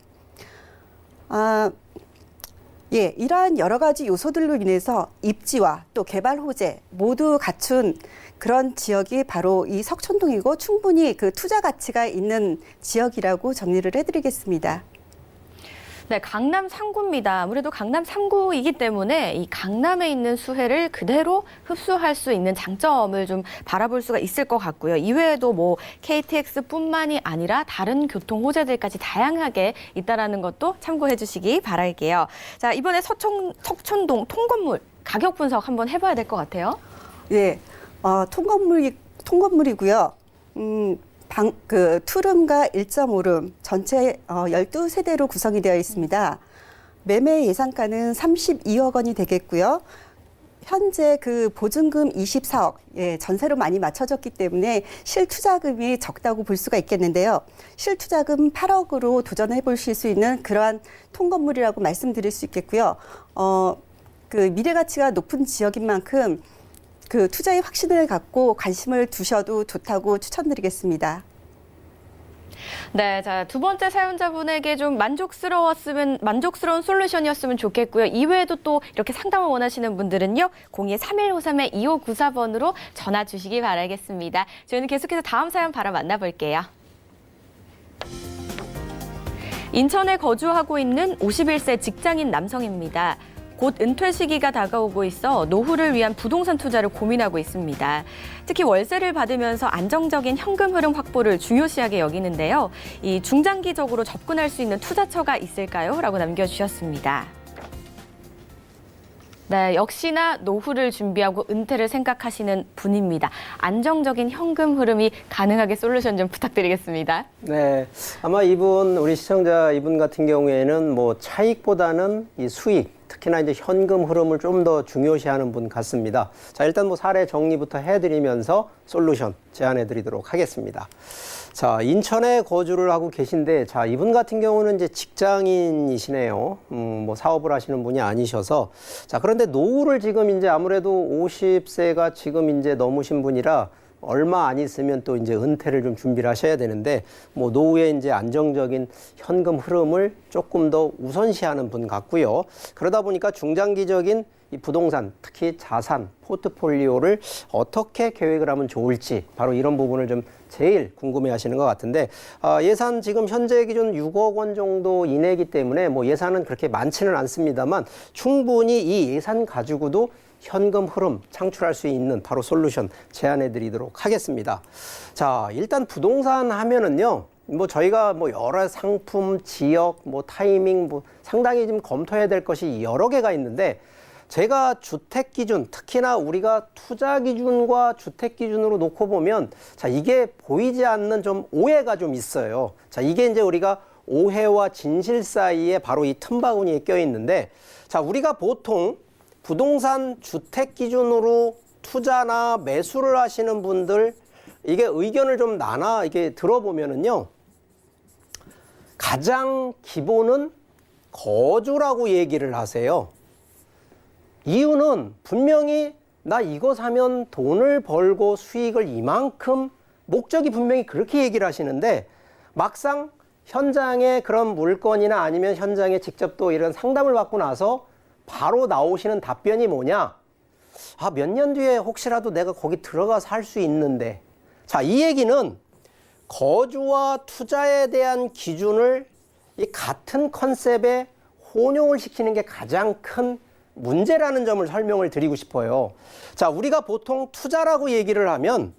예, 이러한 여러 가지 요소들로 인해서 입지와 또 개발 호재 모두 갖춘 그런 지역이 바로 이 석촌동이고 충분히 그 투자 가치가 있는 지역이라고 정리를 해드리겠습니다. 네, 강남 3구입니다. 아무래도 강남 3구이기 때문에 이 강남에 있는 수혜를 그대로 흡수할 수 있는 장점을 좀 바라볼 수가 있을 것 같고요. 이외에도 뭐 KTX뿐만이 아니라 다른 교통 호재들까지 다양하게 있다라는 것도 참고해 주시기 바랄게요. 자, 이번에 석촌동 통건물 가격 분석 한번 해봐야 될 것 같아요. 예, 통건물이고요. 투룸과 1.5룸 전체 12세대로 구성이 되어 있습니다. 매매 예상가는 32억 원이 되겠고요. 현재 그 보증금 24억, 예, 전세로 많이 맞춰졌기 때문에 실투자금이 적다고 볼 수가 있겠는데요. 실투자금 8억으로 도전해 보실 수 있는 그러한 통건물이라고 말씀드릴 수 있겠고요. 그 미래 가치가 높은 지역인 만큼 그 투자의 확신을 갖고 관심을 두셔도 좋다고 추천드리겠습니다. 네, 자, 두 번째 사연자분에게 좀 만족스러운 솔루션이었으면 좋겠고요. 이외에도 또 이렇게 상담을 원하시는 분들은요, 02-3153-2594번으로 전화 주시기 바라겠습니다. 저희는 계속해서 다음 사연 바로 만나볼게요. 인천에 거주하고 있는 51세 직장인 남성입니다. 곧 은퇴 시기가 다가오고 있어 노후를 위한 부동산 투자를 고민하고 있습니다. 특히 월세를 받으면서 안정적인 현금 흐름 확보를 중요시하게 여기는데요. 이 중장기적으로 접근할 수 있는 투자처가 있을까요? 라고 남겨주셨습니다. 네, 역시나 노후를 준비하고 은퇴를 생각하시는 분입니다. 안정적인 현금 흐름이 가능하게 솔루션 좀 부탁드리겠습니다. 네, 아마 우리 시청자 이분 같은 경우에는 뭐 차익보다는 이 수익, 특히나 이제 현금 흐름을 좀 더 중요시하는 분 같습니다. 자, 일단 뭐 사례 정리부터 해드리면서 솔루션 제안해드리도록 하겠습니다. 자, 인천에 거주를 하고 계신데, 자, 이분 같은 경우는 이제 직장인이시네요. 뭐 사업을 하시는 분이 아니셔서. 자, 그런데 노후를 지금 이제 아무래도 50세가 지금 이제 넘으신 분이라 얼마 안 있으면 또 이제 은퇴를 좀 준비를 하셔야 되는데, 뭐 노후에 이제 안정적인 현금 흐름을 조금 더 우선시하는 분 같고요. 그러다 보니까 중장기적인 이 부동산, 특히 자산, 포트폴리오를 어떻게 계획을 하면 좋을지 바로 이런 부분을 좀 제일 궁금해 하시는 것 같은데, 예산 지금 현재 기준 6억 원 정도 이내이기 때문에 뭐 예산은 그렇게 많지는 않습니다만 충분히 이 예산 가지고도 현금 흐름 창출할 수 있는 바로 솔루션 제안해 드리도록 하겠습니다. 자, 일단 부동산 하면은요, 뭐 저희가 뭐 여러 상품, 지역, 뭐 타이밍, 뭐 상당히 좀 검토해야 될 것이 여러 개가 있는데, 제가 주택 기준, 특히나 우리가 투자 기준과 주택 기준으로 놓고 보면, 자, 이게 보이지 않는 좀 오해가 좀 있어요. 자, 이게 이제 우리가 오해와 진실 사이에 바로 이 틈바구니에 껴 있는데, 자, 우리가 보통 부동산 주택 기준으로 투자나 매수를 하시는 분들, 이게 의견을 좀 이게 들어보면은요, 가장 기본은 거주라고 얘기를 하세요. 이유는 분명히 나 이거 사면 돈을 벌고 수익을 이만큼, 목적이 분명히 그렇게 얘기를 하시는데, 막상 현장에 그런 물건이나 아니면 현장에 직접 또 이런 상담을 받고 나서 바로 나오시는 답변이 뭐냐? 몇 년 뒤에 혹시라도 내가 거기 들어가서 할 수 있는데. 자, 이 얘기는 거주와 투자에 대한 기준을 이 같은 컨셉에 혼용을 시키는 게 가장 큰 문제라는 점을 설명을 드리고 싶어요. 자, 우리가 보통 투자라고 얘기를 하면,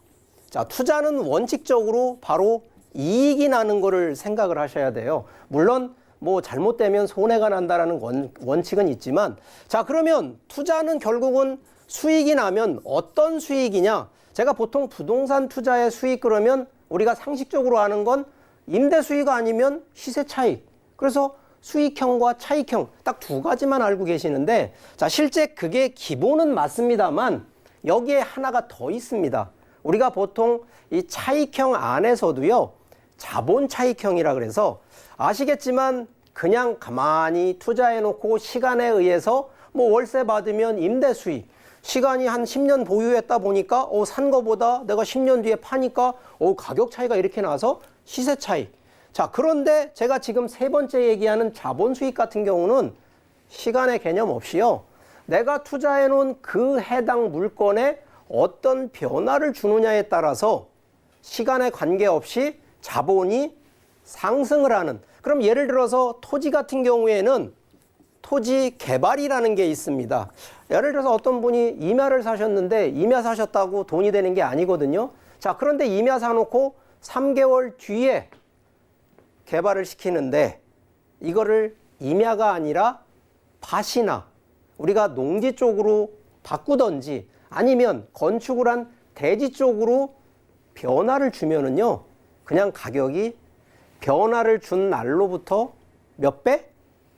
자, 투자는 원칙적으로 바로 이익이 나는 거를 생각을 하셔야 돼요. 물론 뭐 잘못되면 손해가 난다라는 원칙은 있지만, 자, 그러면 투자는 결국은 수익이 나면 어떤 수익이냐? 제가 보통 부동산 투자의 수익 그러면 우리가 상식적으로 아는 건 임대 수익 아니면 시세 차익. 그래서 수익형과 차익형 딱 두 가지만 알고 계시는데, 자, 실제 그게 기본은 맞습니다만 여기에 하나가 더 있습니다. 우리가 보통 이 차익형 안에서도요, 자본 차익형이라 그래서 아시겠지만 그냥 가만히 투자해 놓고 시간에 의해서 뭐 월세 받으면 임대 수익, 시간이 한 10년 보유했다 보니까 산 거보다 내가 10년 뒤에 파니까 가격 차이가 이렇게 나서 시세 차익. 자, 그런데 제가 지금 세 번째 얘기하는 자본 수익 같은 경우는 시간의 개념 없이요, 내가 투자해 놓은 그 해당 물건에 어떤 변화를 주느냐에 따라서 시간에 관계없이 자본이 상승을 하는. 그럼 예를 들어서 토지 같은 경우에는 토지 개발이라는 게 있습니다. 예를 들어서 어떤 분이 임야를 사셨는데 임야 사셨다고 돈이 되는 게 아니거든요. 자, 그런데 임야 사놓고 3개월 뒤에 개발을 시키는데 이거를 임야가 아니라 밭이나 우리가 농지 쪽으로 바꾸던지 아니면 건축을 한 대지 쪽으로 변화를 주면은요, 그냥 가격이 변화를 준 날로부터 몇 배?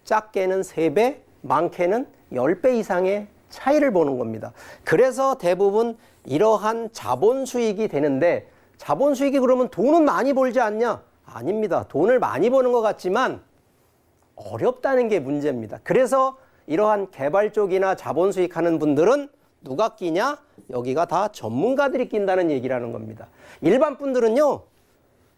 작게는 3배, 많게는 10배 이상의 차이를 보는 겁니다. 그래서 대부분 이러한 자본 수익이 되는데, 자본 수익이 그러면 돈은 많이 벌지 않냐? 아닙니다. 돈을 많이 버는 것 같지만 어렵다는 게 문제입니다. 그래서 이러한 개발 쪽이나 자본 수익하는 분들은 누가 끼냐? 여기가 다 전문가들이 낀다는 얘기라는 겁니다. 일반 분들은요,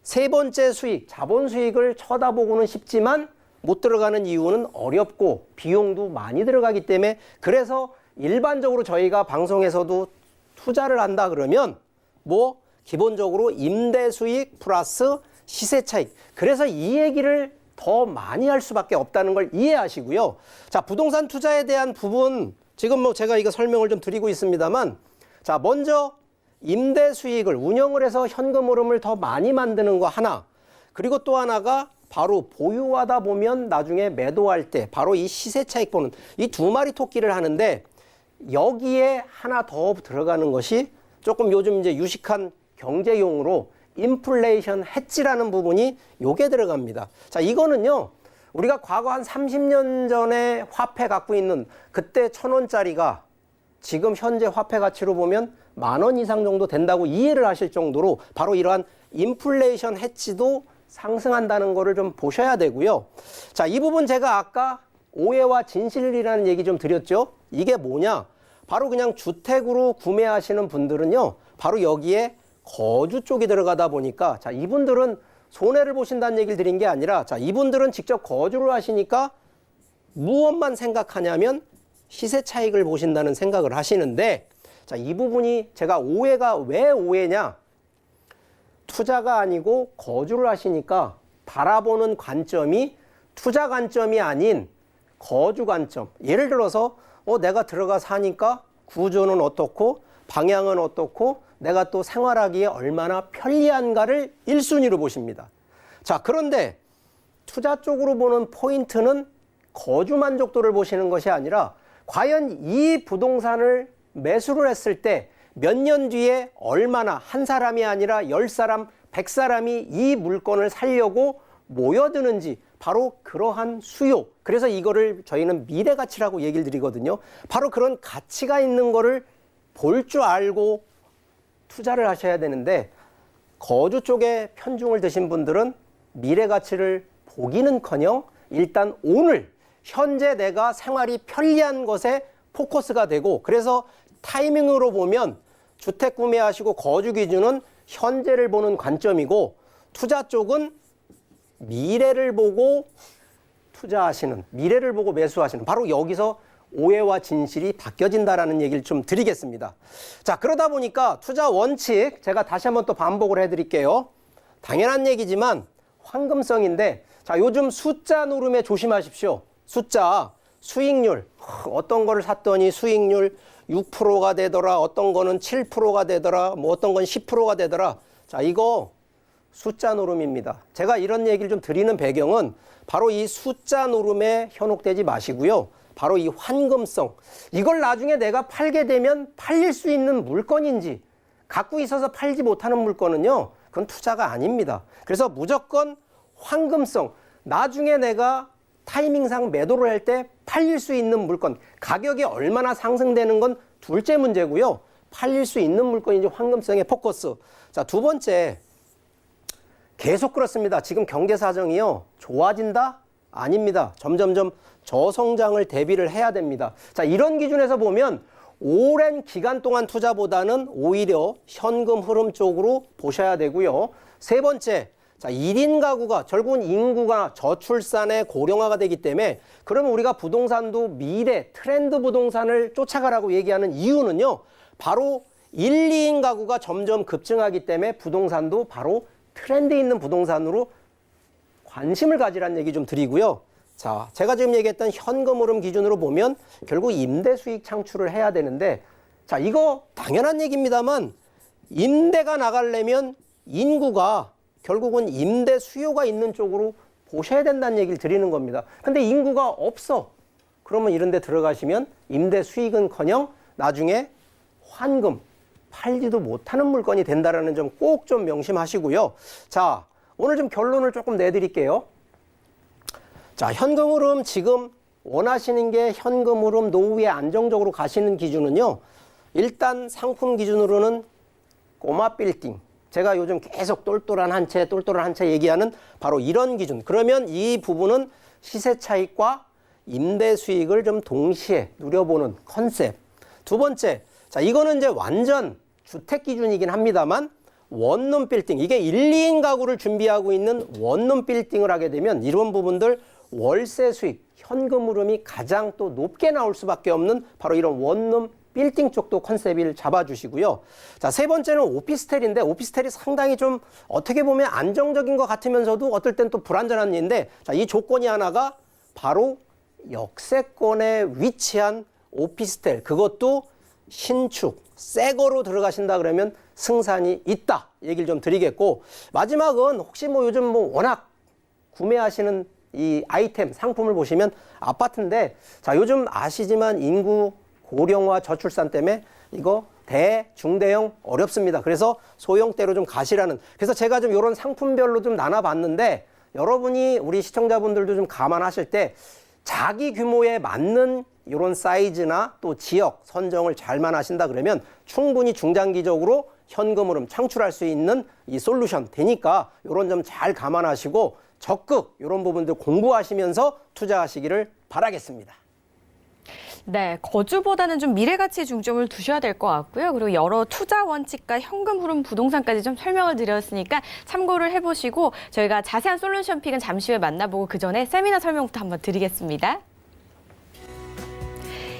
세 번째 수익, 자본 수익을 쳐다보고는 싶지만 못 들어가는 이유는 어렵고 비용도 많이 들어가기 때문에, 그래서 일반적으로 저희가 방송에서도 투자를 한다 그러면 뭐 기본적으로 임대 수익 플러스 시세 차익, 그래서 이 얘기를 더 많이 할 수밖에 없다는 걸 이해하시고요. 자, 부동산 투자에 대한 부분 지금 뭐 제가 이거 설명을 좀 드리고 있습니다만, 자, 먼저 임대 수익을 운영을 해서 현금 흐름을 더 많이 만드는 거 하나, 그리고 또 하나가 바로 보유하다 보면 나중에 매도할 때 바로 이 시세 차익 보는 이 두 마리 토끼를 하는데, 여기에 하나 더 들어가는 것이 조금 요즘 이제 유식한 경제용어로 인플레이션 해지라는 부분이 요게 들어갑니다. 자, 이거는요, 우리가 과거 한 30년 전에 화폐 갖고 있는 그때 1,000원짜리가 지금 현재 화폐 가치로 보면 10,000원 이상 정도 된다고 이해를 하실 정도로 바로 이러한 인플레이션 해지도 상승한다는 거를 좀 보셔야 되고요. 자, 이 부분 제가 아까 오해와 진실이라는 얘기 좀 드렸죠. 이게 뭐냐? 바로 그냥 주택으로 구매하시는 분들은요, 바로 여기에 거주 쪽이 들어가다 보니까, 자, 이분들은 손해를 보신다는 얘기를 드린 게 아니라, 자, 이분들은 직접 거주를 하시니까 무엇만 생각하냐면 시세 차익을 보신다는 생각을 하시는데, 자, 이 부분이 제가 오해가 왜 오해냐? 투자가 아니고 거주를 하시니까 바라보는 관점이 투자 관점이 아닌 거주 관점. 예를 들어서 내가 들어가 사니까 구조는 어떻고 방향은 어떻고 내가 또 생활하기에 얼마나 편리한가를 1순위로 보십니다. 자, 그런데 투자 쪽으로 보는 포인트는 거주 만족도를 보시는 것이 아니라 과연 이 부동산을 매수를 했을 때 몇 년 뒤에 얼마나 한 사람이 아니라 10사람, 100사람이 이 물건을 사려고 모여드는지, 바로 그러한 수요. 그래서 이거를 저희는 미래 가치라고 얘기를 드리거든요. 바로 그런 가치가 있는 거를 볼 줄 알고 투자를 하셔야 되는데, 거주 쪽에 편중을 드신 분들은 미래 가치를 보기는커녕 일단 오늘 현재 내가 생활이 편리한 것에 포커스가 되고, 그래서 타이밍으로 보면 주택 구매하시고 거주 기준은 현재를 보는 관점이고, 투자 쪽은 미래를 보고 투자하시는, 미래를 보고 매수하시는, 바로 여기서 오해와 진실이 바뀌어진다라는 얘기를 좀 드리겠습니다. 자, 그러다 보니까 투자 원칙 제가 다시 한번 또 반복을 해드릴게요. 당연한 얘기지만 황금성인데, 자, 요즘 숫자 노름에 조심하십시오. 숫자, 수익률, 어떤 거를 샀더니 수익률 6%가 되더라, 어떤 거는 7%가 되더라, 뭐 어떤 건 10%가 되더라. 자, 이거 숫자 노름입니다. 제가 이런 얘기를 좀 드리는 배경은 바로 이 숫자 노름에 현혹되지 마시고요. 바로 이 황금성, 이걸 나중에 내가 팔게 되면 팔릴 수 있는 물건인지, 갖고 있어서 팔지 못하는 물건은요, 그건 투자가 아닙니다. 그래서 무조건 황금성, 나중에 내가 타이밍상 매도를 할 때 팔릴 수 있는 물건, 가격이 얼마나 상승되는 건 둘째 문제고요. 팔릴 수 있는 물건인지 황금성의 포커스. 자, 두 번째, 계속 그렇습니다. 지금 경제 사정이요. 좋아진다? 아닙니다. 점점점 저성장을 대비를 해야 됩니다. 자, 이런 기준에서 보면 오랜 기간 동안 투자보다는 오히려 현금 흐름 쪽으로 보셔야 되고요. 세 번째, 자, 1인 가구가 결국은 인구가 저출산의 고령화가 되기 때문에 그러면 우리가 부동산도 미래 트렌드 부동산을 쫓아가라고 얘기하는 이유는요. 바로 1, 2인 가구가 점점 급증하기 때문에 부동산도 바로 트렌드 있는 부동산으로 관심을 가지라는 얘기 좀 드리고요. 자, 제가 지금 얘기했던 현금 흐름 기준으로 보면 결국 임대 수익 창출을 해야 되는데, 자, 이거 당연한 얘기입니다만 임대가 나가려면 인구가 결국은 임대 수요가 있는 쪽으로 보셔야 된다는 얘기를 드리는 겁니다. 근데 인구가 없어. 그러면 이런 데 들어가시면 임대 수익은커녕 나중에 환금 팔지도 못하는 물건이 된다는 점 꼭 좀 명심하시고요. 자, 오늘 좀 결론을 조금 내드릴게요. 자, 현금 흐름 지금 원하시는 게 현금 흐름 노후에 안정적으로 가시는 기준은요. 일단 상품 기준으로는 꼬마 빌딩. 제가 요즘 계속 똘똘한 한 채 얘기하는 바로 이런 기준. 그러면 이 부분은 시세 차익과 임대 수익을 좀 동시에 누려보는 컨셉. 두 번째, 자, 이거는 이제 완전 주택 기준이긴 합니다만 원룸 빌딩, 이게 1, 2인 가구를 준비하고 있는 원룸 빌딩을 하게 되면 이런 부분들 월세 수익, 현금 흐름이 가장 또 높게 나올 수밖에 없는 바로 이런 원룸 빌딩 쪽도 컨셉을 잡아주시고요. 자, 세 번째는 오피스텔인데 오피스텔이 상당히 좀 어떻게 보면 안정적인 것 같으면서도 어떨 땐 또 불안전한 일인데, 자, 이 조건이 하나가 바로 역세권에 위치한 오피스텔, 그것도 신축, 새 거로 들어가신다 그러면 승산이 있다 얘기를 좀 드리겠고, 마지막은 혹시 뭐 요즘 뭐 워낙 구매하시는 이 아이템 상품을 보시면 아파트인데, 자, 요즘 아시지만 인구 고령화 저출산 때문에 이거 중대형 어렵습니다. 그래서 소형대로 좀 가시라는, 그래서 제가 좀 이런 상품별로 좀 나눠봤는데 여러분이 우리 시청자분들도 좀 감안하실 때 자기 규모에 맞는 이런 사이즈나 또 지역 선정을 잘만 하신다 그러면 충분히 중장기적으로 현금 흐름 창출할 수 있는 이 솔루션 되니까 이런 점 잘 감안하시고 적극 이런 부분들 공부하시면서 투자하시기를 바라겠습니다. 네, 거주보다는 좀 미래 가치에 중점을 두셔야 될 것 같고요. 그리고 여러 투자 원칙과 현금 흐름 부동산까지 좀 설명을 드렸으니까 참고를 해보시고 저희가 자세한 솔루션 픽은 잠시 후에 만나보고 그 전에 세미나 설명부터 한번 드리겠습니다.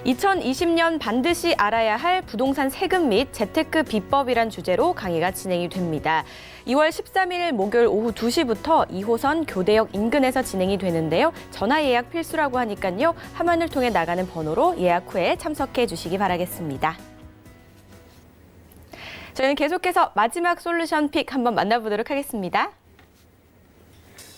2020년 반드시 알아야 할 부동산 세금 및 재테크 비법이란 주제로 강의가 진행이 됩니다. 2월 13일 목요일 오후 2시부터 2호선 교대역 인근에서 진행이 되는데요. 전화 예약 필수라고 하니까요. 화면을 통해 나가는 번호로 예약 후에 참석해 주시기 바라겠습니다. 저희는 계속해서 마지막 솔루션 픽 한번 만나보도록 하겠습니다.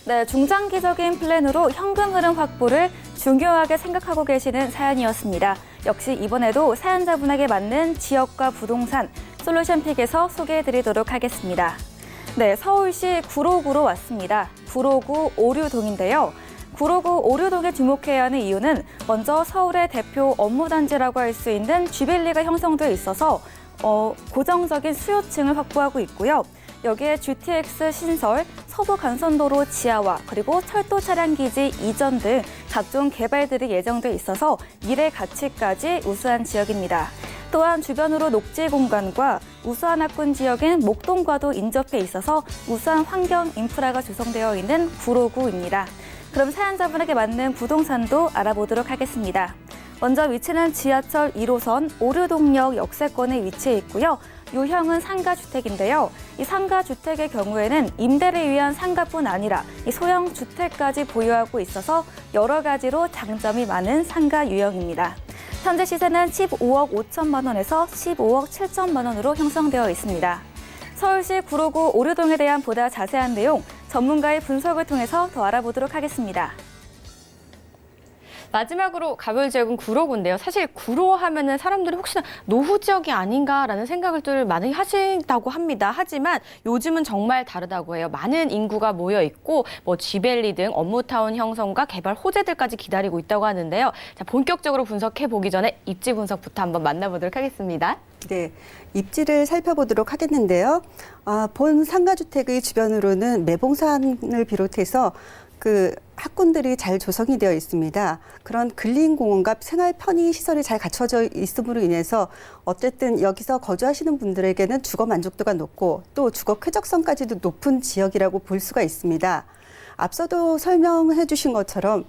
네, 중장기적인 플랜으로 현금 흐름 확보를 중요하게 생각하고 계시는 사연이었습니다. 역시 이번에도 사연자분에게 맞는 지역과 부동산 솔루션 픽에서 소개해드리도록 하겠습니다. 네, 서울시 구로구로 왔습니다. 구로구 오류동인데요. 구로구 오류동에 주목해야 하는 이유는 먼저 서울의 대표 업무단지라고 할 수 있는 쥐빌리가 형성되어 있어서 고정적인 수요층을 확보하고 있고요. 여기에 GTX 신설, 서부간선도로 지하화, 그리고 철도 차량기지 이전 등 각종 개발들이 예정돼 있어서 미래 가치까지 우수한 지역입니다. 또한 주변으로 녹지 공간과 우수한 학군 지역인 목동과도 인접해 있어서 우수한 환경 인프라가 조성되어 있는 구로구입니다. 그럼 사연자분에게 맞는 부동산도 알아보도록 하겠습니다. 먼저 위치는 지하철 1호선 오류동역 역세권에 위치해 있고요. 유형은 상가주택인데요. 이 상가주택의 경우에는 임대를 위한 상가뿐 아니라 이 소형 주택까지 보유하고 있어서 여러 가지로 장점이 많은 상가 유형입니다. 현재 시세는 15억 5천만 원에서 15억 7천만 원으로 형성되어 있습니다. 서울시 구로구 오류동에 대한 보다 자세한 내용 전문가의 분석을 통해서 더 알아보도록 하겠습니다. 마지막으로 가볼 지역은 구로구인데요. 사실 구로 하면은 사람들이 혹시나 노후 지역이 아닌가라는 생각을 들 많이 하신다고 합니다. 하지만 요즘은 정말 다르다고 해요. 많은 인구가 모여 있고 뭐 G밸리 등 업무타운 형성과 개발 호재들까지 기다리고 있다고 하는데요. 자, 본격적으로 분석해 보기 전에 입지 분석부터 한번 만나보도록 하겠습니다. 네, 입지를 살펴보도록 하겠는데요. 본 상가주택의 주변으로는 매봉산을 비롯해서 그 학군들이 잘 조성이 되어 있습니다. 그런 근린공원과 생활 편의 시설이 잘 갖춰져 있음으로 인해서 어쨌든 여기서 거주하시는 분들에게는 주거 만족도가 높고 또 주거 쾌적성까지도 높은 지역이라고 볼 수가 있습니다. 앞서도 설명해 주신 것처럼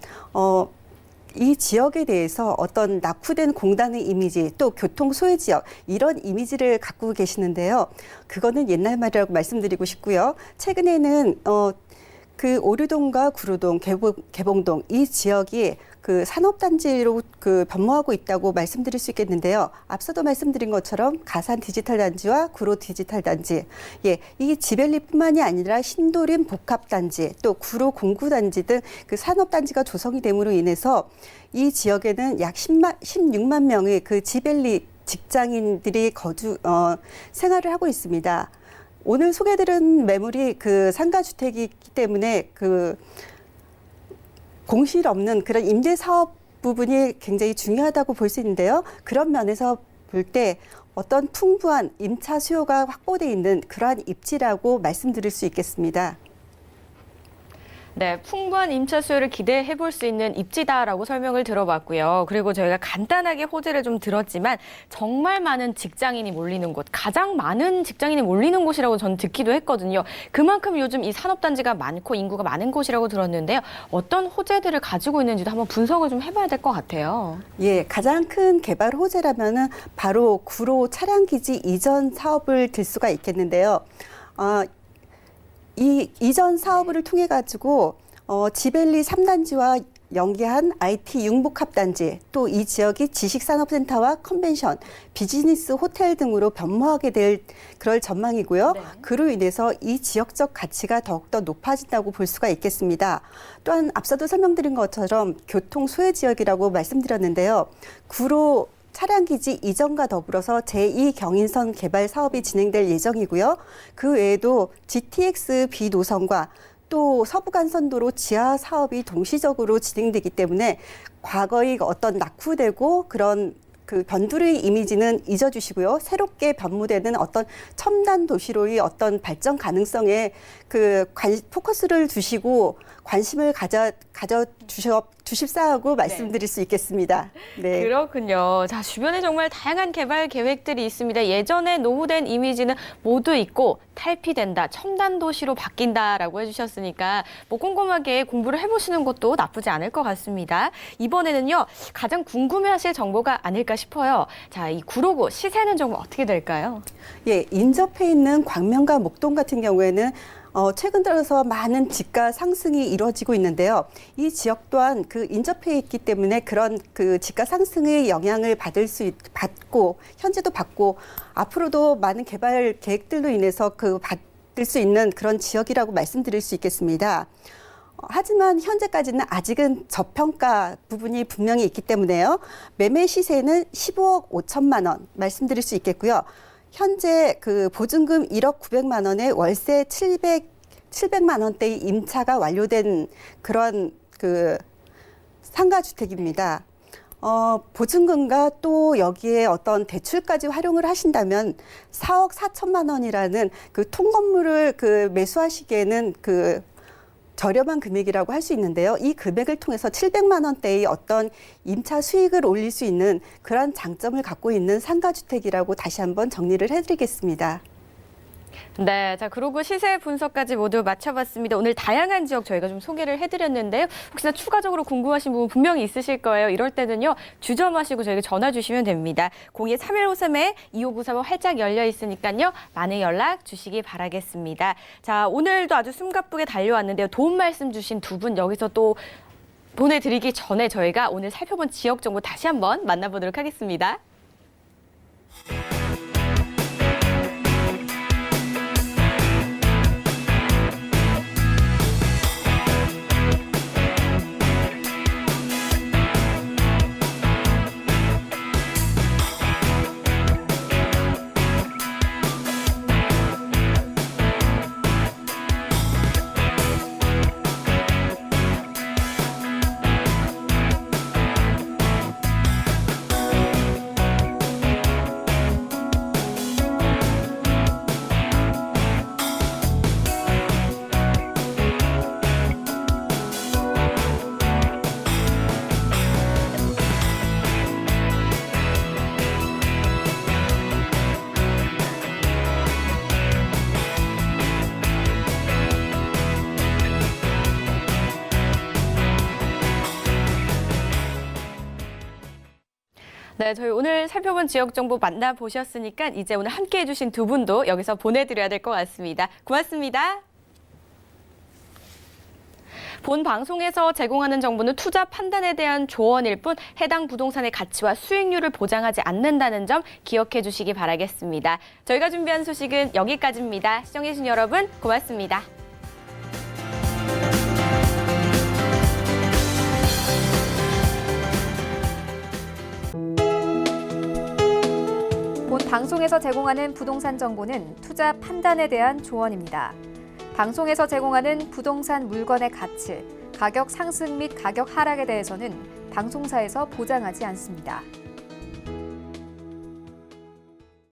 이 지역에 대해서 어떤 낙후된 공단의 이미지 또 교통 소외 지역 이런 이미지를 갖고 계시는데요. 그거는 옛날 말이라고 말씀드리고 싶고요. 최근에는 그 오류동과 구로동, 개봉동 이 지역이 그 산업단지로 그 변모하고 있다고 말씀드릴 수 있겠는데요. 앞서도 말씀드린 것처럼 가산 디지털 단지와 구로 디지털 단지, 이 지밸리뿐만이 아니라 신도림 복합단지, 또 구로 공구단지 등 그 산업단지가 조성이 됨으로 인해서 이 지역에는 약 16만 명의 그 지밸리 직장인들이 생활을 하고 있습니다. 오늘 소개드린 매물이 그 상가주택이기 때문에 그 공실 없는 그런 임대 사업 부분이 굉장히 중요하다고 볼 수 있는데요. 그런 면에서 볼 때 어떤 풍부한 임차 수요가 확보되어 있는 그러한 입지라고 말씀드릴 수 있겠습니다. 네, 풍부한 임차 수요를 기대해 볼 수 있는 입지다라고 설명을 들어봤고요. 그리고 저희가 간단하게 호재를 좀 들었지만 정말 많은 직장인이 몰리는 곳, 가장 많은 직장인이 몰리는 곳이라고 저는 듣기도 했거든요. 그만큼 요즘 이 산업단지가 많고 인구가 많은 곳이라고 들었는데요. 어떤 호재들을 가지고 있는지도 한번 분석을 좀 해봐야 될 것 같아요. 예, 가장 큰 개발 호재라면은 바로 구로 차량기지 이전 사업을 들 수가 있겠는데요. 이 이전 사업을 통해 가지고 지밸리 3단지와 연계한 IT 융복합단지, 또 이 지역이 지식산업센터와 컨벤션, 비즈니스 호텔 등으로 변모하게 될 그럴 전망이고요. 네. 그로 인해서 이 지역적 가치가 더욱더 높아진다고 볼 수가 있겠습니다. 또한 앞서도 설명드린 것처럼 교통 소외 지역이라고 말씀드렸는데요. 구로 차량기지 이전과 더불어서 제2경인선 개발 사업이 진행될 예정이고요. 그 외에도 GTX B 노선과 또 서부간선도로 지하 사업이 동시적으로 진행되기 때문에 과거의 어떤 낙후되고 그런 그 변두리의 이미지는 잊어주시고요. 새롭게 변모되는 어떤 첨단 도시로의 어떤 발전 가능성에 그 포커스를 두시고 관심을 주십사하고 말씀드릴 수 있겠습니다. 네. 그렇군요. 자, 주변에 정말 다양한 개발 계획들이 있습니다. 예전에 노후된 이미지는 모두 잊고 탈피된다, 첨단 도시로 바뀐다라고 해주셨으니까 뭐 꼼꼼하게 공부를 해보시는 것도 나쁘지 않을 것 같습니다. 이번에는요, 가장 궁금해하실 정보가 아닐까 싶어요. 자, 이 구로구 시세는 좀 어떻게 될까요? 예, 인접해 있는 광명과 목동 같은 경우에는 최근 들어서 많은 지가 상승이 이루어지고 있는데요. 이 지역 또한 그 인접해 있기 때문에 그런 그 지가 상승의 영향을 받고 현재도 받고 앞으로도 많은 개발 계획들로 인해서 그 받을 수 있는 그런 지역이라고 말씀드릴 수 있겠습니다. 하지만 현재까지는 아직은 저평가 부분이 분명히 있기 때문에요. 매매 시세는 15억 5천만 원 말씀드릴 수 있겠고요. 현재 그 보증금 1억 900만 원에 월세 700만 원대의 임차가 완료된 그런 그 상가주택입니다. 보증금과 또 여기에 어떤 대출까지 활용을 하신다면 4억 4천만 원이라는 그 통건물을 그 매수하시기에는 그 저렴한 금액이라고 할 수 있는데요. 이 금액을 통해서 700만 원대의 어떤 임차 수익을 올릴 수 있는 그런 장점을 갖고 있는 상가주택이라고 다시 한번 정리를 해드리겠습니다. 네, 자, 그리고 시세 분석까지 모두 마쳐봤습니다. 오늘 다양한 지역 저희가 좀 소개를 해드렸는데요. 혹시나 추가적으로 궁금하신 부분 분명히 있으실 거예요. 이럴 때는요, 주저마시고 저에게 전화 주시면 됩니다. 02-3153-2593번 활짝 열려 있으니까요. 많은 연락 주시기 바라겠습니다. 자, 오늘도 아주 숨가쁘게 달려왔는데요. 도움 말씀 주신 두 분 여기서 또 보내드리기 전에 저희가 오늘 살펴본 지역 정보 다시 한번 만나보도록 하겠습니다. 네, 저희 오늘 살펴본 지역 정보 만나보셨으니까 이제 오늘 함께해 주신 두 분도 여기서 보내드려야 될 것 같습니다. 고맙습니다. 본 방송에서 제공하는 정보는 투자 판단에 대한 조언일 뿐 해당 부동산의 가치와 수익률을 보장하지 않는다는 점 기억해 주시기 바라겠습니다. 저희가 준비한 소식은 여기까지입니다. 시청해 주신 여러분 고맙습니다. 본 방송에서 제공하는 부동산 정보는 투자 판단에 대한 조언입니다. 방송에서 제공하는 부동산 물건의 가치, 가격 상승 및 가격 하락에 대해서는 방송사에서 보장하지 않습니다.